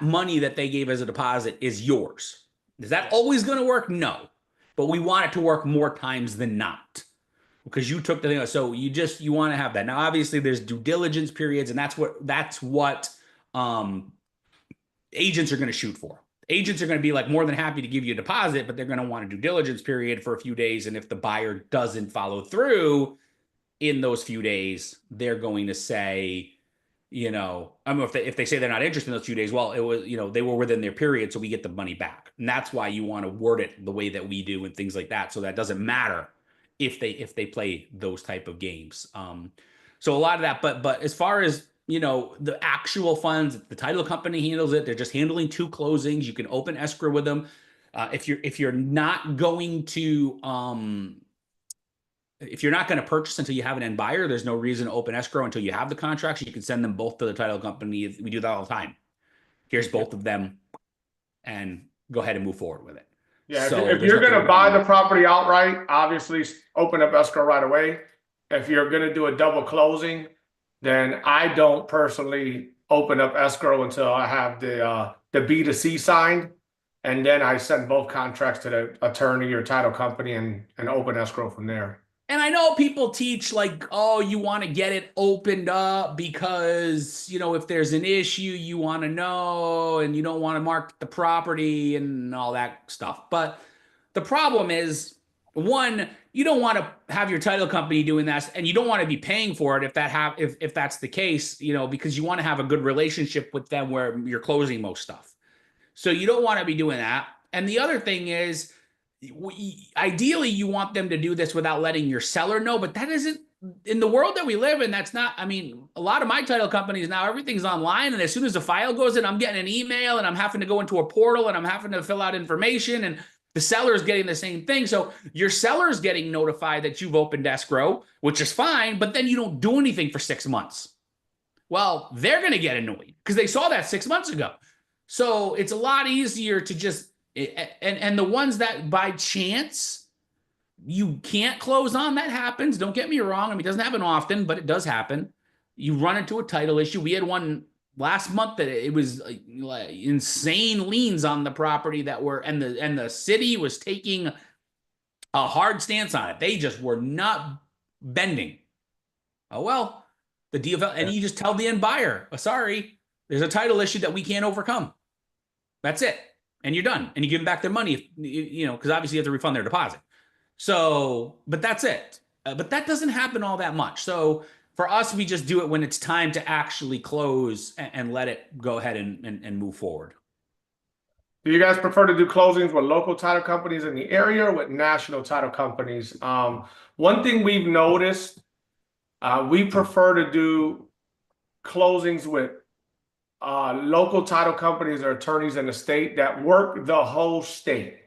Speaker 3: money that they gave as a deposit is yours. Is that always going to work? No. but we want it to work more times than not because you took the thing. So you want to have that. Now, obviously, there's due diligence periods, and that's what agents are going to shoot for. Agents are going to be like more than happy to give you a deposit, but they're going to want a due diligence period for a few days. And if the buyer doesn't follow through in those few days, they're going to say, I mean, if they say they're not interested in those few days, well, it was, they were within their period, so we get the money back. And that's why you want to word it the way that we do and things like that. So that doesn't matter if they play those type of games. So a lot of that, but as far as the actual funds, the title company handles it. They're just handling 2 closings. You can open escrow with them. If you're not going to purchase until you have an end buyer, there's no reason to open escrow until you have the contracts. You can send them both to the title company. We do that all the time. Here's both of them, and go ahead and move forward with it.
Speaker 2: Yeah,
Speaker 3: So
Speaker 2: if you're going to buy the property outright, obviously open up escrow right away. If you're going to do a double closing, then I don't personally open up escrow until I have the B2C signed, and then I send both contracts to the attorney or title company and open escrow from there.
Speaker 3: And I know people teach like, oh, you want to get it opened up because, if there's an issue, you want to know and you don't want to market the property and all that stuff. But the problem is, one, you don't want to have your title company doing that, and you don't want to be paying for it if that's the case, because you want to have a good relationship with them where you're closing most stuff. So you don't want to be doing that. And the other thing is, ideally, you want them to do this without letting your seller know, but that isn't in the world that we live in. That's not, I mean, a lot of my title companies now, everything's online. And as soon as the file goes in, I'm getting an email and I'm having to go into a portal and I'm having to fill out information, and the seller is getting the same thing. So your seller is getting notified that you've opened escrow, which is fine, but then you don't do anything for 6 months. Well, they're going to get annoyed because they saw that 6 months ago. So it's a lot easier to just, and the ones that by chance you can't close on, that happens. Don't get me wrong. I mean, it doesn't happen often, but it does happen. You run into a title issue. We had one last month that it was like insane liens on the property that were, and the city was taking a hard stance on it. They just were not bending. Oh, well, the deal fell, and you just tell the end buyer, oh, sorry, there's a title issue that we can't overcome. That's it. And you're done. And you give them back their money, because obviously you have to refund their deposit. So, but that's it. But that doesn't happen all that much. So for us, we just do it when it's time to actually close and let it go ahead and move forward.
Speaker 2: Do you guys prefer to do closings with local title companies in the area or with national title companies? One thing we've noticed, we prefer to do closings with local title companies or attorneys in the state that work the whole state.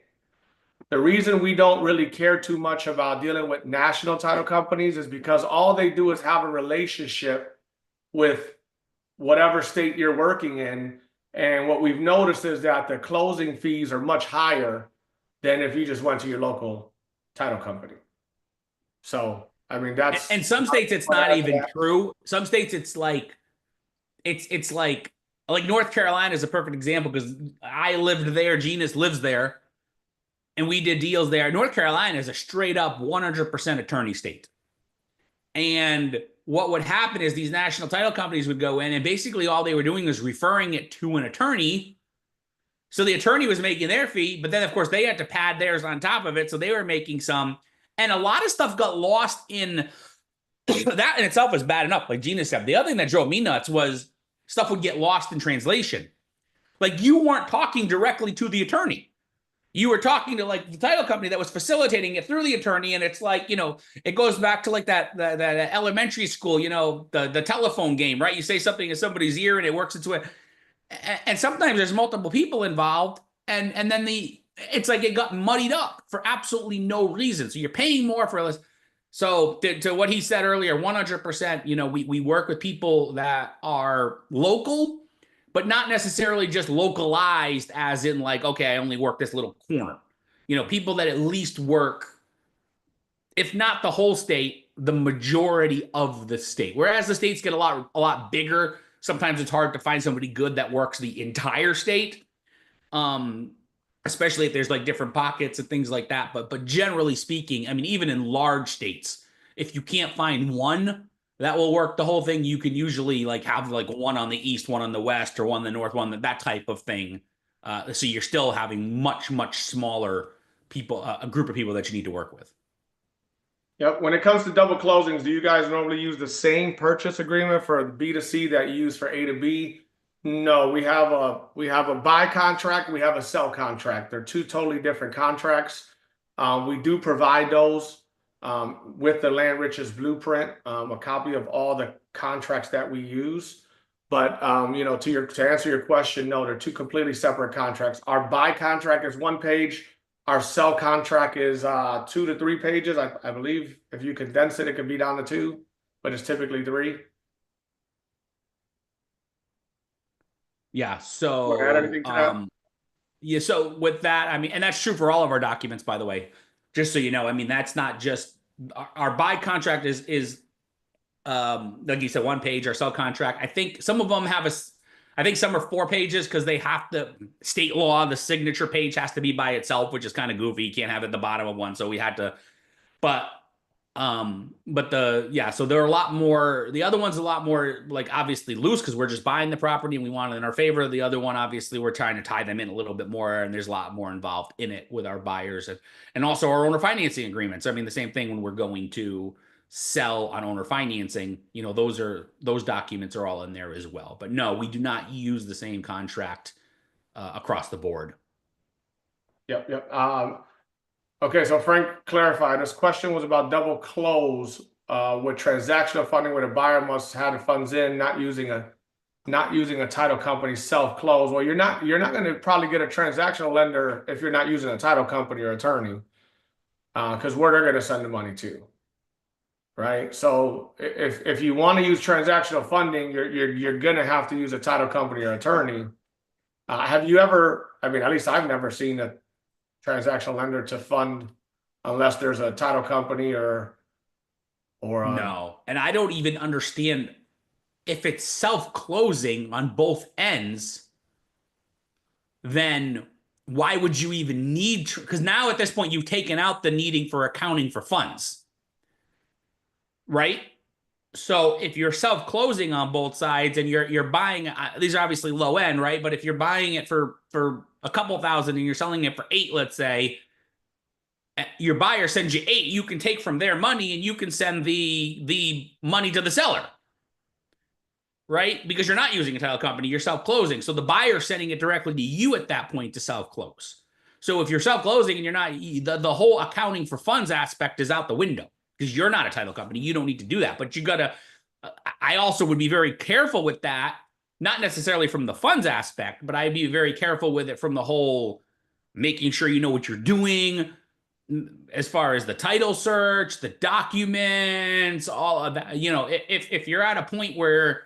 Speaker 2: The reason we don't really care too much about dealing with national title companies is because all they do is have a relationship with whatever state you're working in. And what we've noticed is that the closing fees are much higher than if you just went to your local title company. So, I mean, that's...
Speaker 3: And some states, it's not even true. Some states, it's like North Carolina is a perfect example because I lived there. Ginis lives there. And we did deals there. North Carolina is a straight up 100% attorney state. And what would happen is these national title companies would go in, and basically all they were doing was referring it to an attorney. So the attorney was making their fee, but then of course they had to pad theirs on top of it. So they were making some, and a lot of stuff got lost in that in itself was bad enough. Like Gina said, the other thing that drove me nuts was stuff would get lost in translation. Like you weren't talking directly to the attorney. You were talking to like the title company that was facilitating it through the attorney. And it's like, it goes back to like that elementary school, the telephone game, right? You say something in somebody's ear and it works into it. And sometimes there's multiple people involved. And then it's like it got muddied up for absolutely no reason. So you're paying more for this. So to what he said earlier, 100%, we work with people that are local, but not necessarily just localized as in like, okay, I only work this little corner. People that at least work, if not the whole state, the majority of the state. Whereas the states get a lot bigger, sometimes it's hard to find somebody good that works the entire state. especially if there's like different pockets and things like that. But generally speaking, I mean, even in large states, if you can't find one that will work the whole thing, you can usually like have like one on the east, one on the west, or one on the north, one that type of thing. So you're still having much smaller people, a group of people that you need to work with.
Speaker 2: Yep. When it comes to double closings, do you guys normally use the same purchase agreement for B2C that you use for A to B? No, we have a buy contract, we have a sell contract. They're two totally different contracts. We do provide those with the Land Riches Blueprint, a copy of all the contracts that we use. But you know, to answer your question, no, they're two completely separate contracts. Our buy contract is 1 page. Our sell contract is 2 to 3 pages. I believe if you condense it, it can be down to 2, but it's typically 3.
Speaker 3: Yeah.
Speaker 2: Want to add anything to that?
Speaker 3: Yeah. So with that, I mean, and that's true for all of our documents, by the way, just so you know, I mean, that's not just our buy contract is like you said, 1 page. Our sell contract, I think some of them have I think some are 4 pages because they have to, state law, the signature page has to be by itself, which is kind of goofy. You can't have it at the bottom of one. So we had to, but so there are a lot more, the other one's a lot more like obviously loose because we're just buying the property and we want it in our favor. The other one, obviously, we're trying to tie them in a little bit more, and there's a lot more involved in it with our buyers and also our owner financing agreements. I mean, the same thing when we're going to sell on owner financing, you know, those documents are all in there as well. But no, we do not use the same contract across the board.
Speaker 2: Yep. Okay, so Frank clarified, this question was about double close with transactional funding where the buyer must have the funds in, not using a title company self-close. Well, you're not going to probably get a transactional lender if you're not using a title company or attorney, because where they're going to send the money to, right? So if you want to use transactional funding, you're going to have to use a title company or attorney. Have you ever? I mean, at least I've never seen a transactional lender to fund unless there's a title company or
Speaker 3: no. And I don't even understand if it's self-closing on both ends, then why would you even need to? Because now at this point, you've taken out the needing for accounting for funds, right? So if you're self-closing on both sides and you're buying, these are obviously low end, right? But if you're buying it for a couple thousand and you're selling it for 8, let's say, your buyer sends you 8, you can take from their money and you can send the money to the seller, right? Because you're not using a title company, you're self-closing. So the buyer's sending it directly to you at that point to self-close. So if you're self-closing and you're not, the whole accounting for funds aspect is out the window because you're not a title company. You don't need to do that. But you got to, I also would be very careful with that, not necessarily from the funds aspect, but I'd be very careful with it from the whole making sure you know what you're doing as far as the title search, the documents, all of that. You know, if you're at a point where,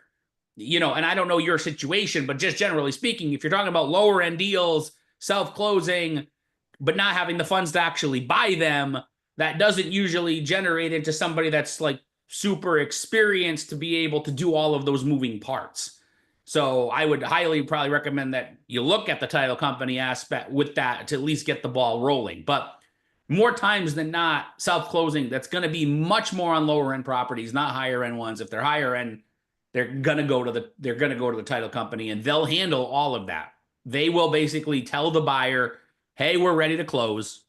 Speaker 3: you know, and I don't know your situation, but just generally speaking, if you're talking about lower end deals, self-closing, but not having the funds to actually buy them, that doesn't usually generate into somebody that's like super experienced to be able to do all of those moving parts. So I would highly probably recommend that you look at the title company aspect with that to at least get the ball rolling. But more times than not, self-closing, that's going to be much more on lower end properties, not higher end ones. If they're higher end, they're going to go to the title company and they'll handle all of that. They will basically tell the buyer, hey, we're ready to close.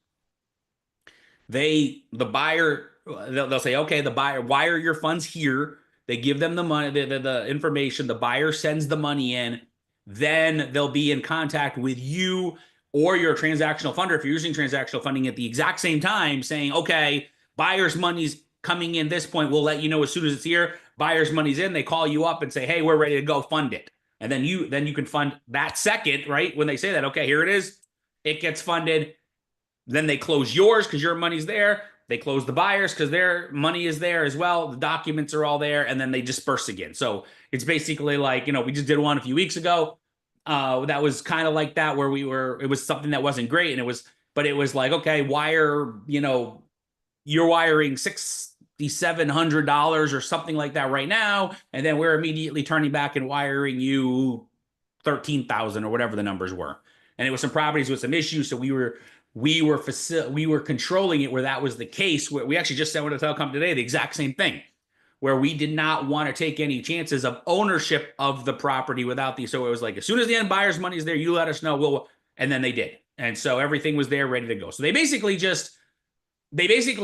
Speaker 3: The buyer, they'll say, okay, the buyer, wire your funds here. They give them the money, the information. The buyer sends the money in. Then they'll be in contact with you or your transactional funder. If you're using transactional funding at the exact same time, saying, okay, buyer's money's coming in this point. We'll let you know as soon as it's here. Buyer's money's in. They call you up and say, hey, we're ready to go, fund it. And then you can fund that second, right? When they say that, okay, here it is. It gets funded. Then they close yours because your money's there. They close the buyers because their money is there as well. The documents are all there, and then they disperse again. So it's basically like, you know, we just did one a few weeks ago. That was kind of like that, where it was something that wasn't great, and it was like, okay, wire, you know, you're wiring $6,700 or something like that right now, and then we're immediately turning back and wiring you 13,000 or whatever the numbers were. and it was some properties with some issues. So we were controlling it where that was the case. Where we actually just said with a title company today the exact same thing, where we did not want to take any chances of ownership of the property without the. So it was like, as soon as the end buyer's money is there, you let us know. And then they did, and so everything was there, ready to go. So they basically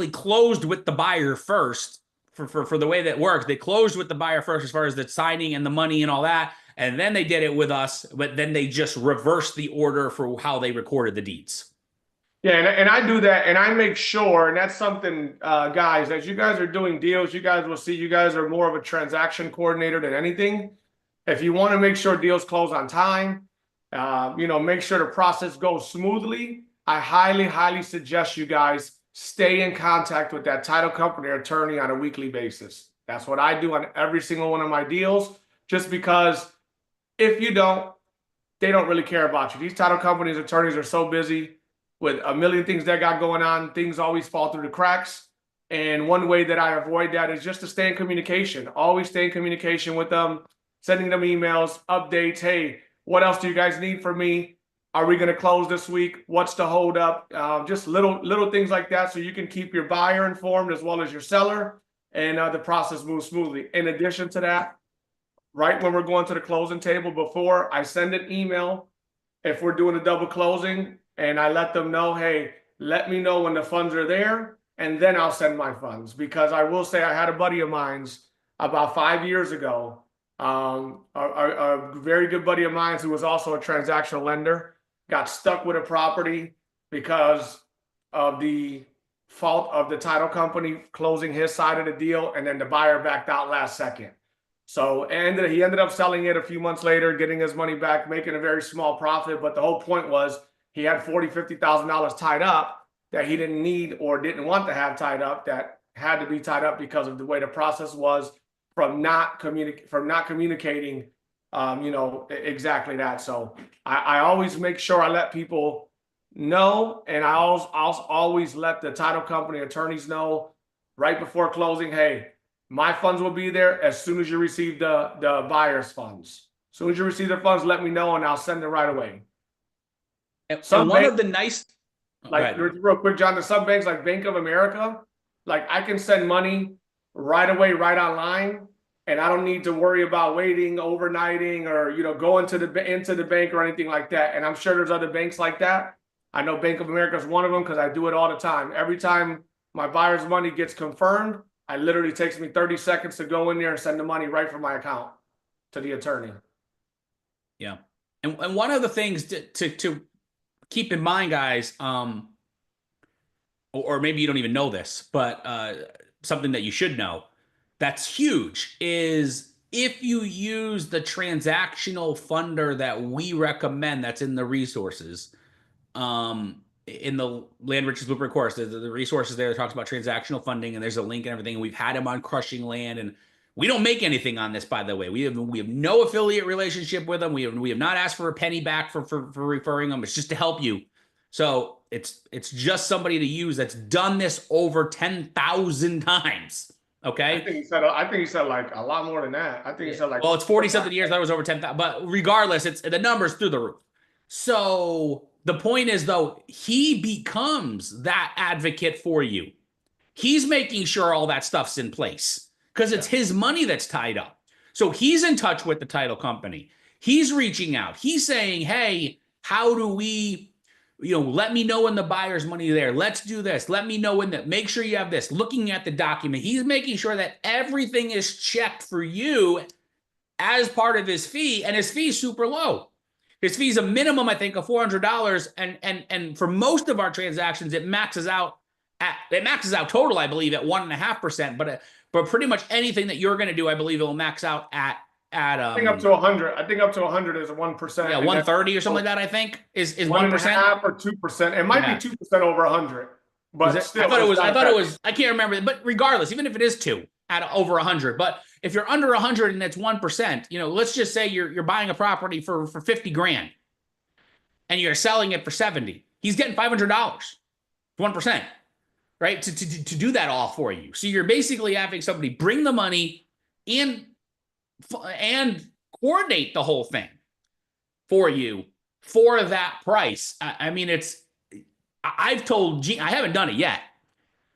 Speaker 3: closed with the buyer first for the way that works. They closed with the buyer first as far as the signing and the money and all that, and then they did it with us. But then they just reversed the order for how they recorded the deeds.
Speaker 2: Yeah, and I do that, and I make sure, and that's something, guys, as you guys are doing deals, you guys will see you guys are more of a transaction coordinator than anything. If you want to make sure deals close on time, make sure the process goes smoothly, I highly, highly suggest you guys stay in contact with that title company or attorney on a weekly basis. That's what I do on every single one of my deals, just because if you don't, they don't really care about you. These title companies, attorneys are so busy with a million things they got going on. Things always fall through the cracks. And one way that I avoid that is just to stay in communication. Always stay in communication with them, sending them emails, updates. Hey, what else do you guys need from me? Are we going to close this week? What's the hold up? Just little things like that, so you can keep your buyer informed as well as your seller, and the process moves smoothly. In addition to that, right when we're going to the closing table, before I send an email, if we're doing a double closing, and I let them know, hey, let me know when the funds are there, and then I'll send my funds. Because I will say, I had a buddy of mine's about 5 years ago, a very good buddy of mine who was also a transactional lender, got stuck with a property because of the fault of the title company closing his side of the deal, and then the buyer backed out last second. So he ended up selling it a few months later, getting his money back, making a very small profit. But the whole point was he had $40,000-$50,000 tied up that he didn't need or didn't want to have tied up, that had to be tied up because of the way the process was from not communicating, exactly that. So I always make sure I let people know, and I always let the title company attorneys know right before closing, hey, my funds will be there as soon as you receive the buyer's funds. As soon as you receive the funds, let me know, and I'll send it right away.
Speaker 3: Some one of the nice,
Speaker 2: like real quick, John, to some banks like Bank of America, like I can send money right away, right online, and I don't need to worry about waiting, overnighting, or going into the bank or anything like that. And I'm sure there's other banks like that. I know Bank of America is one of them because I do it all the time. Every time my buyer's money gets confirmed, it literally takes me 30 seconds to go in there and send the money right from my account to the attorney.
Speaker 3: Yeah, and one of the things to keep in mind, guys, or maybe you don't even know this, but something that you should know that's huge is if you use the transactional funder that we recommend, that's in the resources, in the Land Riches Blueprint course, the resources there that talks about transactional funding, and there's a link and everything. And we've had him on Crushing Land, and we don't make anything on this, by the way. We have no affiliate relationship with them. We have not asked for a penny back for referring them. It's just to help you. So it's just somebody to use that's done this over 10,000 times. Okay.
Speaker 2: I think he said like a lot more than that. I think he said like,
Speaker 3: well, it's 40 something years. That was over 10,000. But regardless, it's the numbers through the roof. So the point is, though, he becomes that advocate for you. He's making sure all that stuff's in place because it's his money that's tied up. So he's in touch with the title company. He's reaching out. He's saying, hey, how do we, let me know when the buyer's money is there. Let's do this. Let me know when that. Make sure you have this. Looking at the document. He's making sure that everything is checked for you as part of his fee, and his fee is super low. His fee is a minimum, I think, of $400, and for most of our transactions, it maxes out total, I believe, at 1.5%. But pretty much anything that you're going to do, I believe, it will max out at.
Speaker 2: I think up to 100. I think up to 100 is a 1%.
Speaker 3: Yeah, 130 or something like that. I think is 1%,
Speaker 2: 1.5 or 2%. It might be 2% over 100. But still,
Speaker 3: I thought it was. I can't remember. But regardless, even if it is 2 at over 100, but if you're under 100 and it's 1%, let's just say you're buying a property for 50 grand, and you're selling it for 70. He's getting $500, 1%, right? To do that all for you. So you're basically having somebody bring the money and coordinate the whole thing for you for that price. I mean, I've told I haven't done it yet,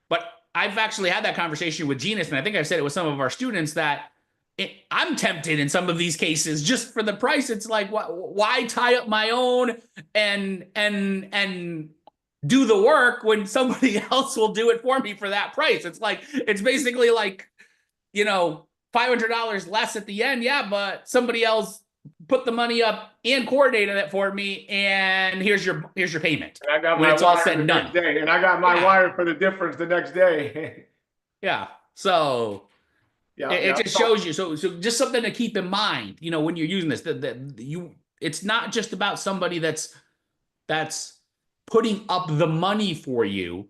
Speaker 3: but I've actually had that conversation with Ginis, and I think I've said it with some of our students that I'm tempted in some of these cases just for the price. It's like, why tie up my own and do the work when somebody else will do it for me for that price? It's like, it's basically like, $500 less at the end. Yeah, but somebody else put the money up and coordinated it for me, and here's your payment.
Speaker 2: And I got
Speaker 3: when
Speaker 2: my
Speaker 3: it's all
Speaker 2: wire
Speaker 3: said
Speaker 2: the
Speaker 3: and
Speaker 2: next
Speaker 3: done.
Speaker 2: day, and I got my wire for the difference the next day.
Speaker 3: Yeah. So
Speaker 2: Yeah,
Speaker 3: it just shows you. So just something to keep in mind, when you're using this, it's not just about somebody that's putting up the money for you.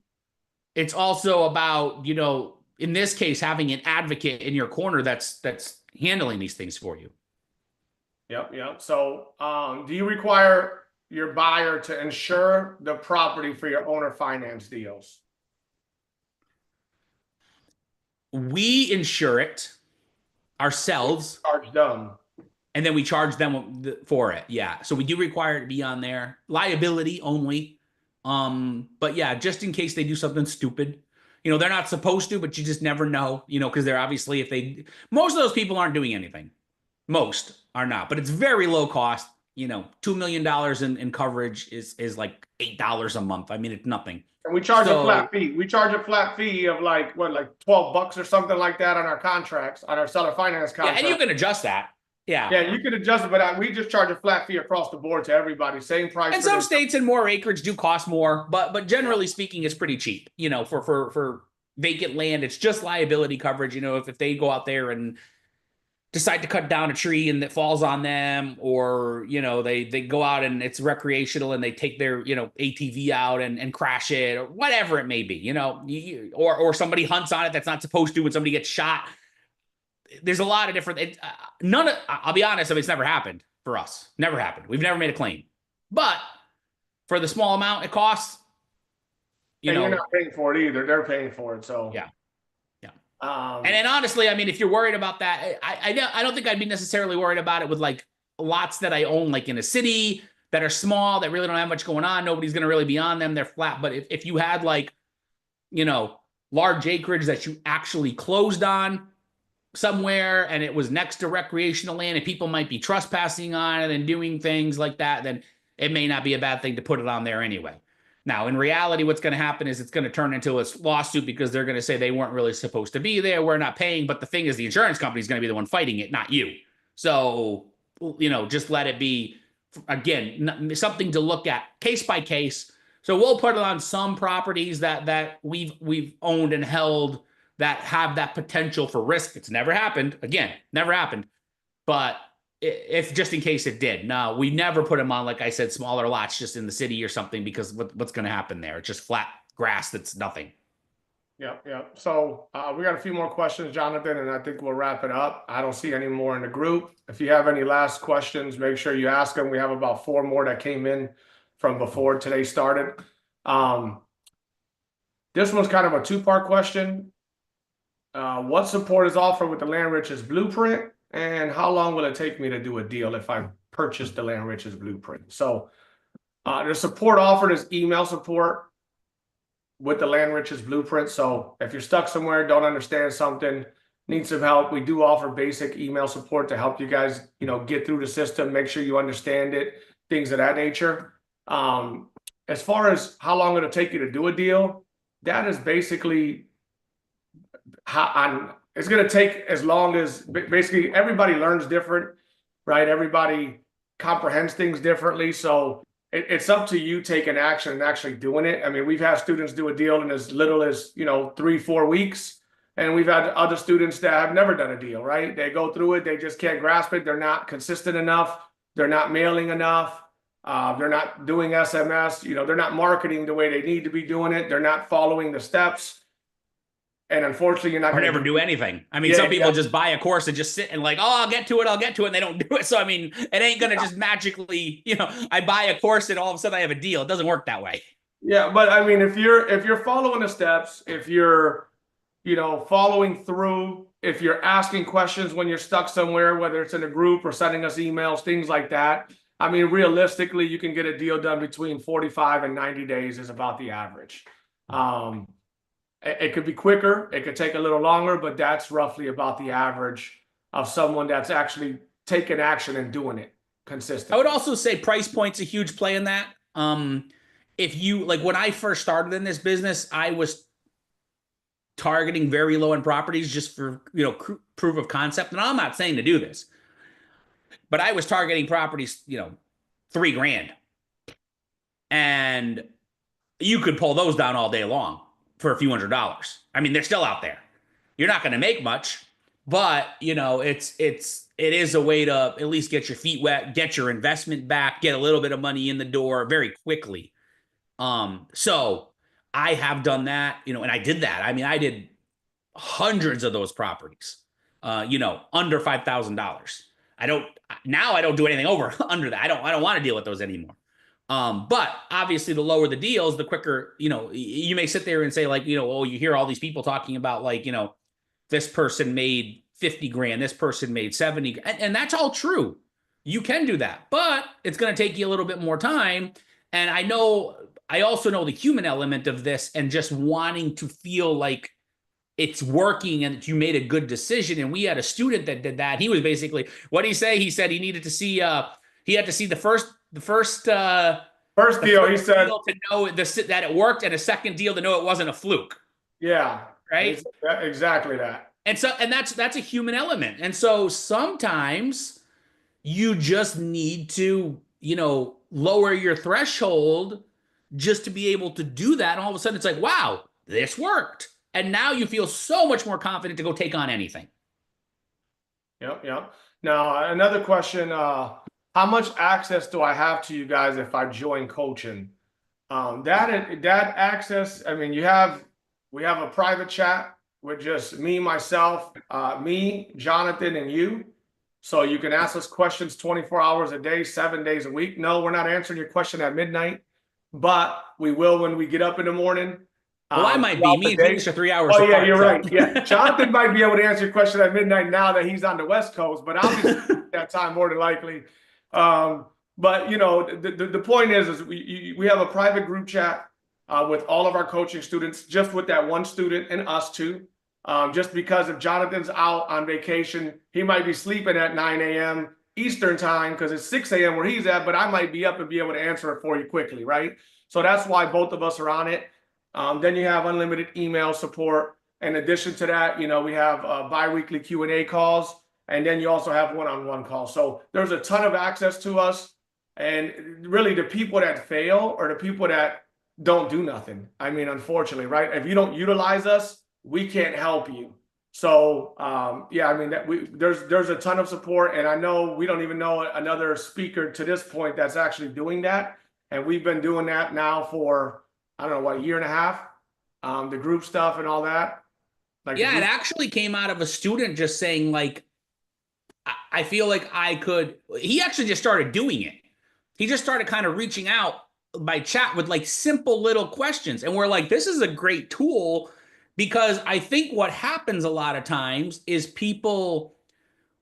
Speaker 3: It's also about, in this case, having an advocate in your corner that's handling these things for you.
Speaker 2: Yep. So, do you require your buyer to insure the property for your owner finance deals?
Speaker 3: We insure it ourselves,
Speaker 2: Charge them.
Speaker 3: and then we charge them for it. Yeah. So we do require it to be on there. Liability only. But yeah, just in case they do something stupid. They're not supposed to, but you just never know, because they're obviously, most of those people aren't doing anything. Most are not, but it's very low cost. $2 million in coverage is like $8 a month. I mean, it's nothing.
Speaker 2: And we charge a flat fee. We charge a flat fee of like $12 or something like that on our contracts, on our seller finance contract.
Speaker 3: Yeah, and you can adjust that. Yeah.
Speaker 2: Yeah, you can adjust it, but we just charge a flat fee across the board to everybody. Same price.
Speaker 3: And some states and more acreage do cost more, but generally speaking, it's pretty cheap. For vacant land, it's just liability coverage. If they go out there and decide to cut down a tree and it falls on them, or they go out and it's recreational and they take their ATV out and crash it, or whatever it may be, or somebody hunts on it that's not supposed to, when somebody gets shot. There's a lot of different, I'll be honest, it's never happened for us. Never happened. We've never made a claim. But for the small amount it costs,
Speaker 2: you're not paying for it either. They're paying for it. So
Speaker 3: yeah. And then honestly, if you're worried about that, I don't think I'd be necessarily worried about it with like lots that I own, like in a city that are small, that really don't have much going on. Nobody's going to really be on them. They're flat. But if you had like, large acreage that you actually closed on somewhere and it was next to recreational land and people might be trespassing on it and doing things like that, then it may not be a bad thing to put it on there anyway. Now, in reality, what's going to happen is it's going to turn into a lawsuit because they're going to say they weren't really supposed to be there. We're not paying. But the thing is, the insurance company is going to be the one fighting it, not you. So, just let it be, again, something to look at case by case. So we'll put it on some properties that we've owned and held that have that potential for risk. It's never happened. Again, never happened. But if just in case it did. No, we never put them on, like I said, smaller lots just in the city or something, because what's going to happen there? It's just flat grass that's nothing.
Speaker 2: Yeah. So we got a few more questions, Jonathan, and I think we'll wrap it up. I don't see any more in the group. If you have any last questions, make sure you ask them. We have about 4 more that came in from before today started. This one's kind of a 2-part question. What support is offered with the Land Riches Blueprint? And how long will it take me to do a deal if I purchase the Land Riches Blueprint? So the support offered is email support with the Land Riches Blueprint. So if you're stuck somewhere, don't understand something, need some help, we do offer basic email support to help you guys, get through the system, make sure you understand it, things of that nature. As far as how long it'll take you to do a deal, that is basically it's going to take as long as, basically everybody learns different, right? Everybody comprehends things differently. So it's up to you taking action and actually doing it. We've had students do a deal in as little as, 3-4 weeks. And we've had other students that have never done a deal, right? They go through it. They just can't grasp it. They're not consistent enough. They're not mailing enough. They're not doing SMS. They're not marketing the way they need to be doing it. They're not following the steps. And unfortunately, you're not going to
Speaker 3: never do anything. Some people just buy a course and just sit and like, I'll get to it, and they don't do it. So, it ain't going to just magically, I buy a course and all of a sudden I have a deal. It doesn't work that way.
Speaker 2: Yeah, but if you're following the steps, if you're, following through, if you're asking questions when you're stuck somewhere, whether it's in a group or sending us emails, things like that, I mean, realistically, you can get a deal done between 45 and 90 days is about the average. It could be quicker, it could take a little longer, but that's roughly about the average of someone that's actually taking action and doing it consistently.
Speaker 3: I would also say price point's a huge play in that. If you like, when I first started in this business, I was targeting very low end properties just for, you know, proof of concept. And I'm not saying to do this, but I was targeting properties, you know, $3,000, and you could pull those down all day long for a few $100s. I mean, they're still out there. You're not going to make much, but you know, it is a way to at least get your feet wet, get your investment back, get a little bit of money in the door very quickly. So I have done that, you know, and I did that. I mean, I did hundreds of those properties, you know, under $5,000. I don't do anything over under that. I don't want to deal with those anymore. But obviously the lower the deals, the quicker, you know, you may sit there and say like, you know, oh, you hear all these people talking about like, you know, this person made 50 grand, this person made 70, and that's all true. You can do that, but it's going to take you a little bit more time. And I also know the human element of this and just wanting to feel like it's working and that you made a good decision. And we had a student that did that. He was basically, what did he say? He said he needed to see, he had to see the first
Speaker 2: deal, he said,
Speaker 3: to know that it worked, and a second deal to know it wasn't a fluke.
Speaker 2: Yeah.
Speaker 3: Right.
Speaker 2: Exactly that.
Speaker 3: And so, and that's a human element. And so sometimes you just need to, you know, lower your threshold just to be able to do that. And all of a sudden it's like, wow, this worked. And now you feel so much more confident to go take on anything.
Speaker 2: Yep. Now, another question, how much access do I have to you guys if I join coaching? That access, I mean, we have a private chat with just me, myself, Jonathan, and you. So you can ask us questions 24 hours a day, 7 days a week. No, we're not answering your question at midnight, but we will when we get up in the morning.
Speaker 3: Well, I might be. Me and Ginis are 3 hours
Speaker 2: apart.
Speaker 3: Yeah,
Speaker 2: you're right. Yeah, Jonathan might be able to answer your question at midnight now that he's on the West Coast, but I'll be that time more than likely. But you know, the point is we have a private group chat with all of our coaching students, just with that one student and us two. Just because if Jonathan's out on vacation, he might be sleeping at 9 a.m. Eastern time because it's 6 a.m. where he's at, but I might be up and be able to answer it for you quickly, right? So that's why both of us are on it. Then you have unlimited email support. In addition to that, you know, we have bi-weekly Q&A calls, and then you also have one-on-one calls. So there's a ton of access to us. And really the people that fail are the people that don't do nothing. I mean, unfortunately, right? If you don't utilize us, we can't help you. So yeah, I mean, there's a ton of support, and I know we don't even know another speaker to this point that's actually doing that. And we've been doing that now for, I don't know, what, a year and a half, the group stuff and all that. Like,
Speaker 3: yeah, it actually came out of a student just saying like, I feel like I could, he actually just started doing it. He just started kind of reaching out by chat with like simple little questions. And we're like, this is a great tool, because I think what happens a lot of times is people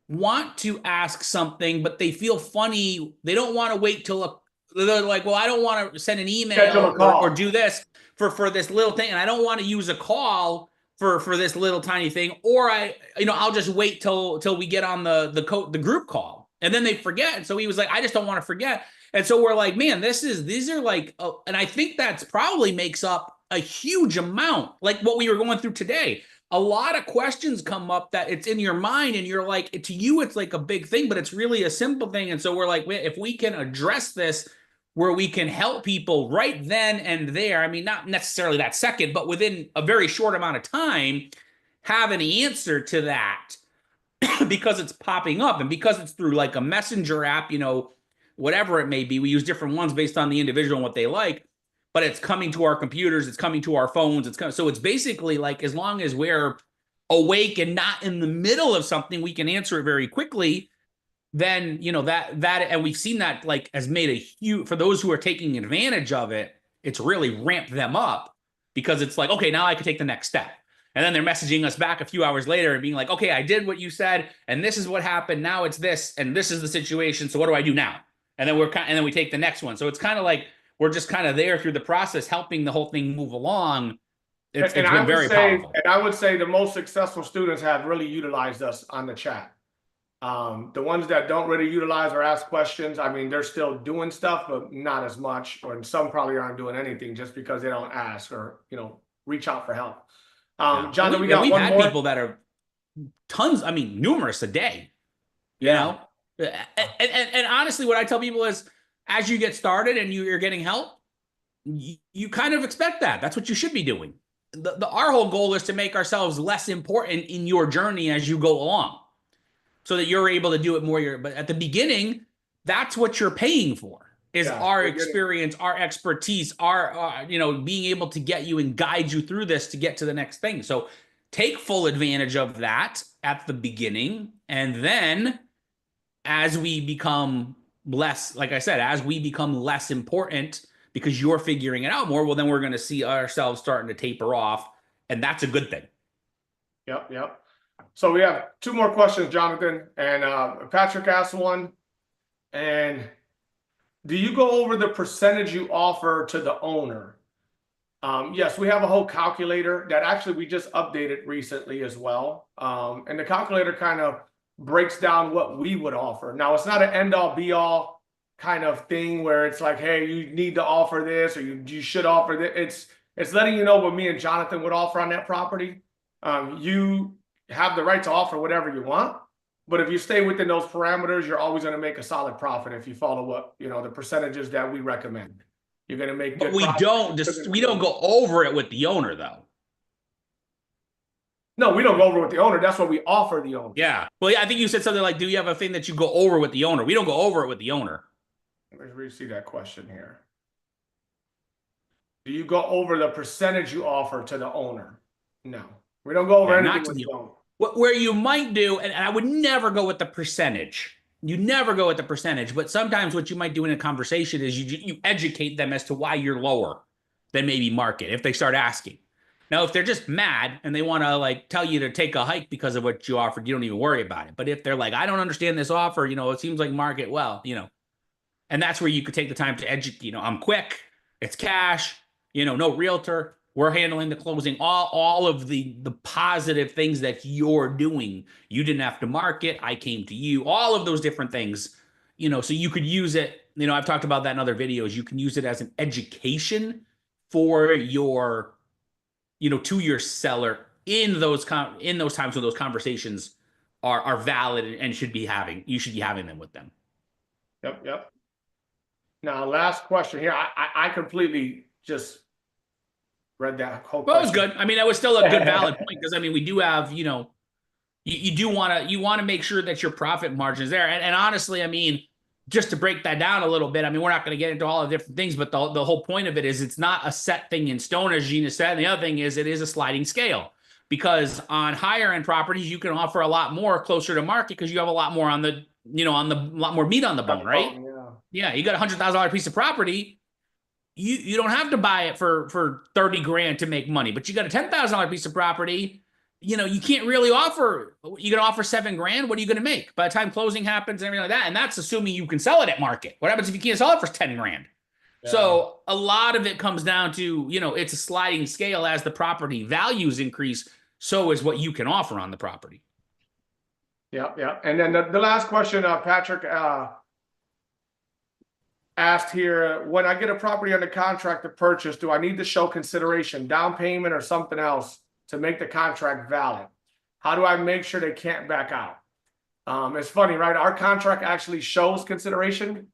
Speaker 3: want to ask something, but they feel funny. They don't want to wait till they're like, well, I don't want to send an email or do this for this little thing. And I don't want to use a call for this little tiny thing. Or I'll just wait till we get on the group call. And then they forget. And so he was like, I just don't want to forget. And so we're like, man, these are like, and I think that's probably makes up a huge amount, like what we were going through today. A lot of questions come up that it's in your mind and you're like, to you, it's like a big thing, but it's really a simple thing. And so we're like, if we can address this where we can help people right then and there, I mean, not necessarily that second, but within a very short amount of time, have an answer to that because it's popping up and because it's through like a messenger app, whatever it may be. We use different ones based on the individual and what they like, but it's coming to our computers, it's coming to our phones, so it's basically like, as long as we're awake and not in the middle of something, we can answer it very quickly. Then that and we've seen that like has made a huge, for those who are taking advantage of it, it's really ramped them up, because it's like, okay, now I can take the next step. And then they're messaging us back a few hours later and being like, okay, I did what you said, and this is what happened. Now it's this, and this is the situation. So what do I do now? and then and then we take the next one. So it's kind of like we're just kind of there through the process, helping the whole thing move along. It's been very powerful.
Speaker 2: And I would say the most successful students have really utilized us on the chat. The ones that don't really utilize or ask questions, I mean, they're still doing stuff, but not as much, or some probably aren't doing anything just because they don't ask or, you know, reand reach out for help. John, we got
Speaker 3: we've
Speaker 2: one
Speaker 3: had
Speaker 2: more.
Speaker 3: people that are tons, I mean, numerous a day, you know? And honestly, what I tell people is as you get started and you're getting help, you kind of expect that. That's what you should be doing. Our whole goal is to make ourselves less important in your journey as you go along so that you're able to do it more. But at the beginning, that's what you're paying for is our experience, our expertise, our, you know, being able to get you and guide you through this to get to the next thing. So take full advantage of that at the beginning. And then as we become less, like I said, as we become less important because you're figuring it out more, well, then we're going to see ourselves starting to taper off. And that's a good thing.
Speaker 2: Yep. So we have two more questions, Jonathan. And Patrick asked one. And do you go over the percentage you offer to the owner? Yes, we have a whole calculator that actually we just updated recently as well. And the calculator kind of breaks down what we would offer. Now, it's not an end-all be-all kind of thing where it's like, hey, you need to offer this or you should offer this. It's letting you know what me and Jonathan would offer on that property. You have the right to offer whatever you want, but if you stay within those parameters, you're always going to make a solid profit if you follow what, you know, the percentages that we recommend. You're going to make good
Speaker 3: profit. We don't go over it with the owner though.
Speaker 2: No, we don't go over with the owner. That's what we offer the owner.
Speaker 3: Yeah. Well, yeah, I think you said something like, do you have a thing that you go over with the owner? We don't go over it with the owner.
Speaker 2: Let me see that question here. Do you go over the percentage you offer to the owner? No, we don't go over anything with the owner.
Speaker 3: Where you might do, and I would never go with the percentage. You never go with the percentage, but sometimes what you might do in a conversation is you educate them as to why you're lower than maybe market if they start asking. Now, if they're just mad and they want to like tell you to take a hike because of what you offered, you don't even worry about it. But if they're like, I don't understand this offer, you know, it seems like market well, you know, and that's where you could take the time to educate, you know, I'm quick, it's cash, you know, no realtor. We're handling the closing, all of the positive things that you're doing. You didn't have to market. I came to you, all of those different things, you know, so you could use it. You know, I've talked about that in other videos. You can use it as an education for your, you know, to your seller in those times when those conversations are valid and should be having, you should be having them with them.
Speaker 2: Yep. Now, last question here. I completely just read that whole question.
Speaker 3: Well, it was good. I mean, that was still a good valid point because I mean, we do have, you know, you want to make sure that your profit margin is there. And honestly, I mean, just to break that down a little bit, I mean, we're not going to get into all the different things, but the whole point of it is it's not a set thing in stone, as Ginis said. And the other thing is it is a sliding scale because on higher end properties, you can offer a lot more closer to market because you have a lot more on the, you know, lot more meat on the bone, right? Yeah. You got $100,000 piece of property. You don't have to buy it for 30 grand to make money, but you got a $10,000 piece of property. You know, you can't really offer, you're going to offer 7 grand. What are you going to make by the time closing happens and everything like that? And that's assuming you can sell it at market. What happens if you can't sell it for 10 grand? Yeah. So a lot of it comes down to, you know, it's a sliding scale as the property values increase. So is what you can offer on the property.
Speaker 2: Yeah. And then the last question, Patrick, asked here, when I get a property under contract to purchase, do I need to show consideration, down payment or something else to make the contract valid? How do I make sure they can't back out? It's funny, right? Our contract actually shows consideration.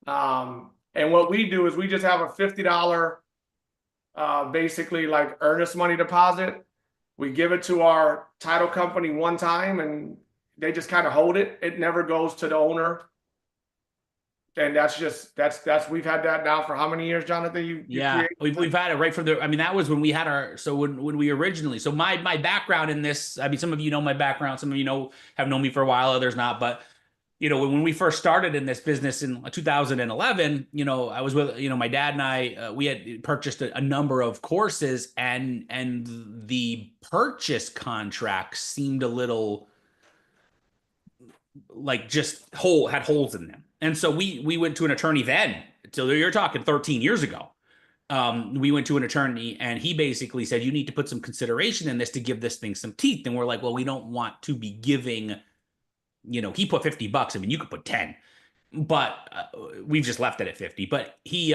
Speaker 2: And what we do is we just have a $50 basically like earnest money deposit. We give it to our title company one time and they just kind of hold it. It never goes to the owner. And that's we've had that now for how many years, Jonathan?
Speaker 3: We've had it right from the, I mean, that was when we had our, so when we originally, so my background in this, I mean, some of you know my background, some of you have known me for a while, others not, but you know, when we first started in this business in 2011, you know, I was with, you know, my dad and I, we had purchased a number of courses and the purchase contracts seemed a little like just had holes in them. And so we went to an attorney then. So you're talking 13 years ago. We went to an attorney and he basically said, you need to put some consideration in this to give this thing some teeth. And we're like, well, we don't want to be giving, he put $50. I mean, you could put 10, but we've just left it at 50. But he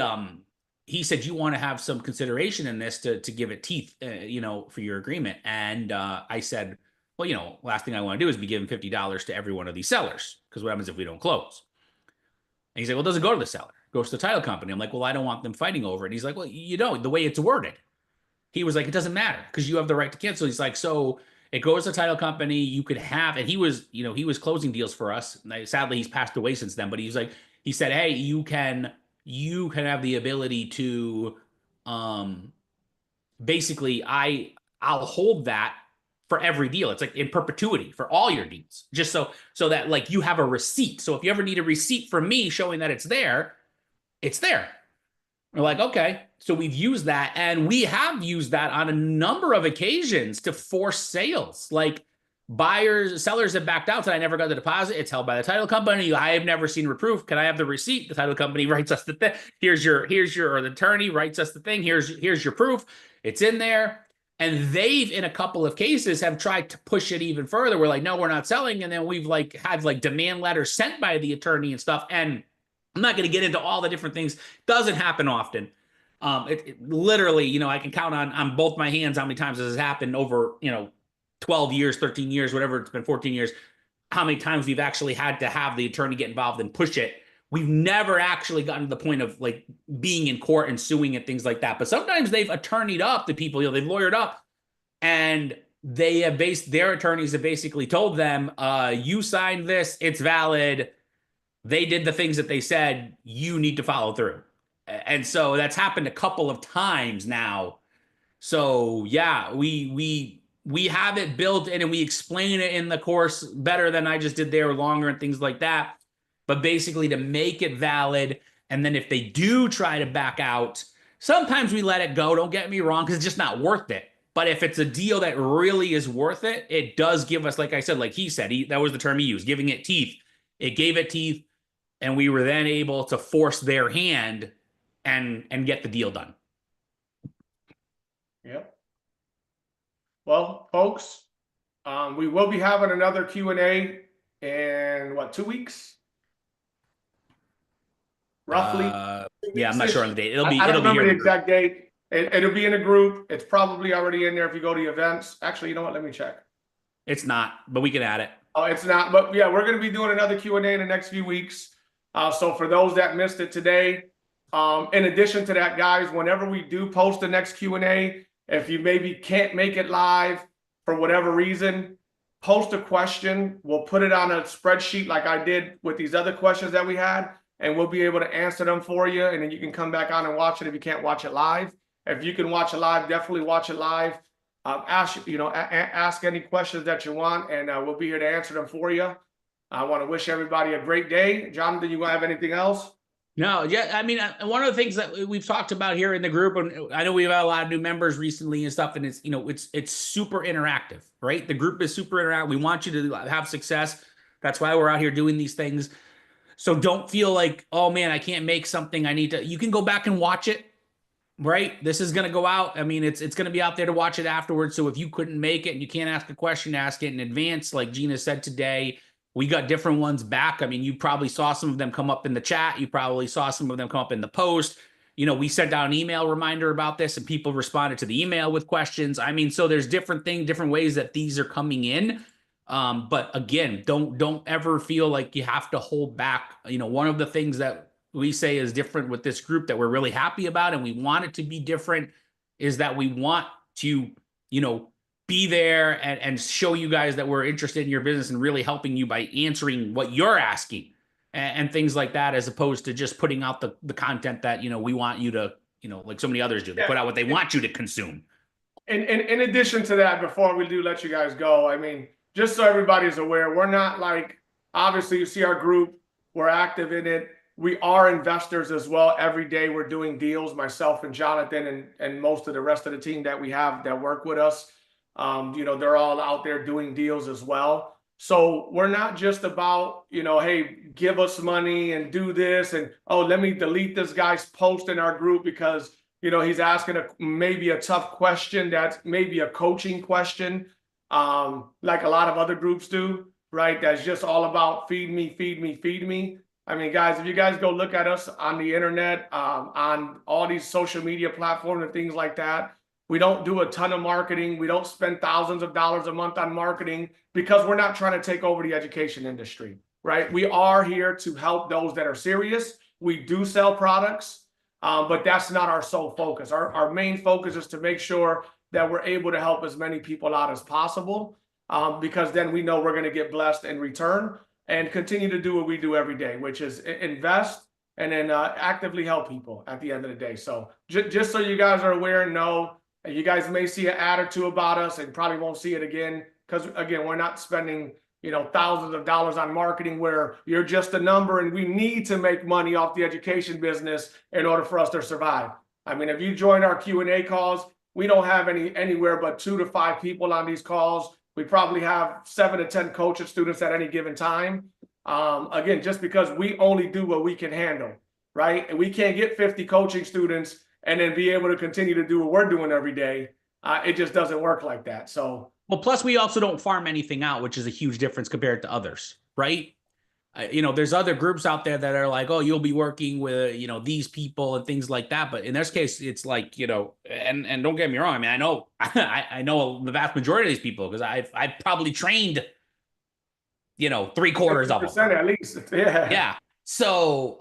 Speaker 3: said, you want to have some consideration in this to give it teeth, for your agreement. And I said, well, last thing I want to do is be giving $50 to every one of these sellers, because what happens if we don't close? And he's like, well, does it go to the seller? It goes to the title company. I'm like, well, I don't want them fighting over it. And he's like, well, the way it's worded. He was like, it doesn't matter because you have the right to cancel. He's like, so it goes to the title company. You could have, and he was closing deals for us. Sadly, he's passed away since then, but he said, hey, you can have the ability to, basically I'll hold that for every deal. It's like in perpetuity for all your deals, just so that like you have a receipt. So if you ever need a receipt from me showing that it's there, it's there. We're like, okay. So we've used that, and we have used that on a number of occasions to force sales. Like sellers have backed out, and I never got the deposit. It's held by the title company. I have never seen proof. Can I have the receipt? The title company writes us the thing. Or the attorney writes us the thing. Here's your proof. It's in there. And they've, in a couple of cases, have tried to push it even further. We're like, no, we're not selling. And then we've had demand letters sent by the attorney and stuff. And I'm not going to get into all the different things. Doesn't happen often. It literally, I can count on both my hands how many times this has happened over, 12 years, 13 years, whatever. It's been 14 years. How many times we've actually had to have the attorney get involved and push it. We've never actually gotten to the point of being in court and suing and things like that. But sometimes they've attorneyed up the people, they've lawyered up, and they have their attorneys have basically told them, you signed this, it's valid. They did the things that they said, you need to follow through. And so that's happened a couple of times now. So yeah, we have it built in and we explain it in the course better than I just did there, longer and things like that. But basically to make it valid. And then if they do try to back out, sometimes we let it go. Don't get me wrong, because it's just not worth it. But if it's a deal that really is worth it, it does give us, like I said, like he said, that was the term he used, giving it teeth. It gave it teeth. And we were then able to force their hand and get the deal done.
Speaker 2: Yep. Well, folks, we will be having another Q&A in 2 weeks? Roughly.
Speaker 3: Yeah, I'm not sure on the date.
Speaker 2: I don't remember the exact date. It'll be in a group. It's probably already in there if you go to the events. Actually, you know what? Let me check.
Speaker 3: It's not, but we can add it.
Speaker 2: Oh, it's not. But yeah, we're going to be doing another Q&A in the next few weeks. So for those that missed it today, in addition to that, guys, whenever we do post the next Q&A, if you maybe can't make it live for whatever reason, post a question. We'll put it on a spreadsheet like I did with these other questions that we had, and we'll be able to answer them for you. And then you can come back on and watch it if you can't watch it live. If you can watch it live, definitely watch it live. Ask any questions that you want, and we'll be here to answer them for you. I want to wish everybody a great day. Jonathan, you have anything else?
Speaker 3: No, yeah. I mean, one of the things that we've talked about here in the group, and I know we've had a lot of new members recently and stuff, and it's super interactive, right? The group is super interactive. We want you to have success. That's why we're out here doing these things. So don't feel like, oh man, I can't make something. You can go back and watch it, right? This is going to go out. I mean, it's going to be out there to watch it afterwards. So if you couldn't make it and you can't ask a question, ask it in advance. Like Gina said today, we got different ones back. I mean, you probably saw some of them come up in the chat. You probably saw some of them come up in the post. We sent out an email reminder about this and people responded to the email with questions. I mean, so there's different ways that these are coming in. But again, don't ever feel like you have to hold back. One of the things that we say is different with this group that we're really happy about, and we want it to be different, is that we want to, be there and show you guys that we're interested in your business and really helping you by answering what you're asking and things like that, as opposed to just putting out the content that, we want you to, like so many others do. They put out what they want you to consume.
Speaker 2: And in addition to that, before we do let you guys go, I mean, just so everybody's aware, we're not obviously you see our group, we're active in it. We are investors as well. Every day we're doing deals, myself and Jonathan and most of the rest of the team that we have that work with us. They're all out there doing deals as well. So we're not just about, hey, give us money and do this, and oh, let me delete this guy's post in our group because he's asking maybe a tough question that's maybe a coaching question, like a lot of other groups do, right? That's just all about feed me, feed me, feed me. I mean, guys, if you guys go look at us on the internet, on all these social media platforms and things like that, we don't do a ton of marketing. We don't spend thousands of dollars a month on marketing because we're not trying to take over the education industry, right? We are here to help those that are serious. We do sell products, but that's not our sole focus. Our main focus is to make sure that we're able to help as many people out as possible, because then we know we're going to get blessed in return and continue to do what we do every day, which is invest and then actively help people at the end of the day. So just so you guys are aware and know, you guys may see an ad or two about us and probably won't see it again because, again, we're not spending thousands of dollars on marketing where you're just a number and we need to make money off the education business in order for us to survive. I mean, if you join our Q&A calls, we don't have anywhere but 2 to 5 people on these calls. We probably have 7 to 10 coaching students at any given time. Again, just because we only do what we can handle, right? And we can't get 50 coaching students and then be able to continue to do what we're doing every day. It just doesn't work like that. So,
Speaker 3: well, plus we also don't farm anything out, which is a huge difference compared to others, right? There's other groups out there that are like, oh, you'll be working with, these people and things like that. But in this case, it's like, and don't get me wrong. I mean, I know, I know the vast majority of these people because I've probably trained, 3/4 of them.
Speaker 2: At least. Yeah.
Speaker 3: Yeah. So,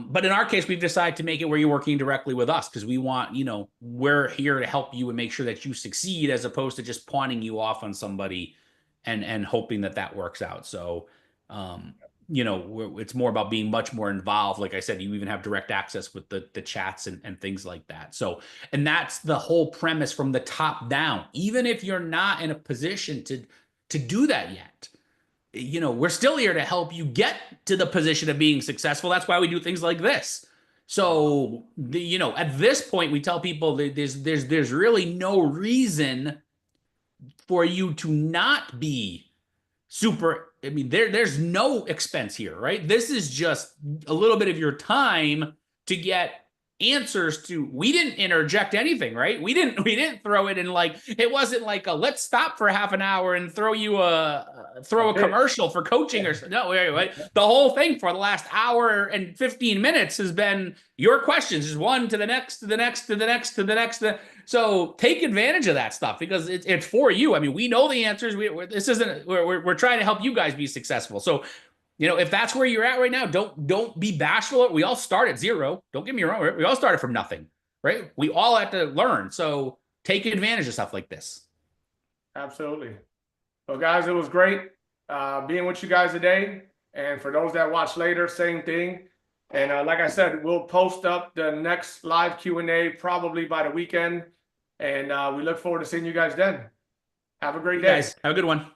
Speaker 3: but in our case, we've decided to make it where you're working directly with us because we want, we're here to help you and make sure that you succeed as opposed to just pawning you off on somebody and hoping that works out. So, it's more about being much more involved. Like I said, you even have direct access with the chats and things like that. So, and that's the whole premise from the top down. Even if you're not in a position to do that yet, we're still here to help you get to the position of being successful. That's why we do things like this. So, at this point, we tell people that there's really no reason for you to not be super. I mean, there's no expense here, right? This is just a little bit of your time to get answers to. We didn't interject anything, right? We didn't throw it in, like, it wasn't like a let's stop for half an hour and throw a commercial for coaching or no. Wait. The whole thing for the last hour and 15 minutes has been your questions, just one to the next, to the next, to the next, to the next. So take advantage of that stuff because it's for you. I mean, we know the answers. We're trying to help you guys be successful. So, if that's where you're at right now, don't be bashful. We all start at zero. Don't get me wrong. We all started from nothing, right? We all had to learn. So take advantage of stuff like this.
Speaker 2: Absolutely. Well, guys, it was great being with you guys today. And for those that watch later, same thing. And like I said, we'll post up the next live Q&A probably by the weekend. And we look forward to seeing you guys then. Have a great day.
Speaker 3: Guys, have a good one.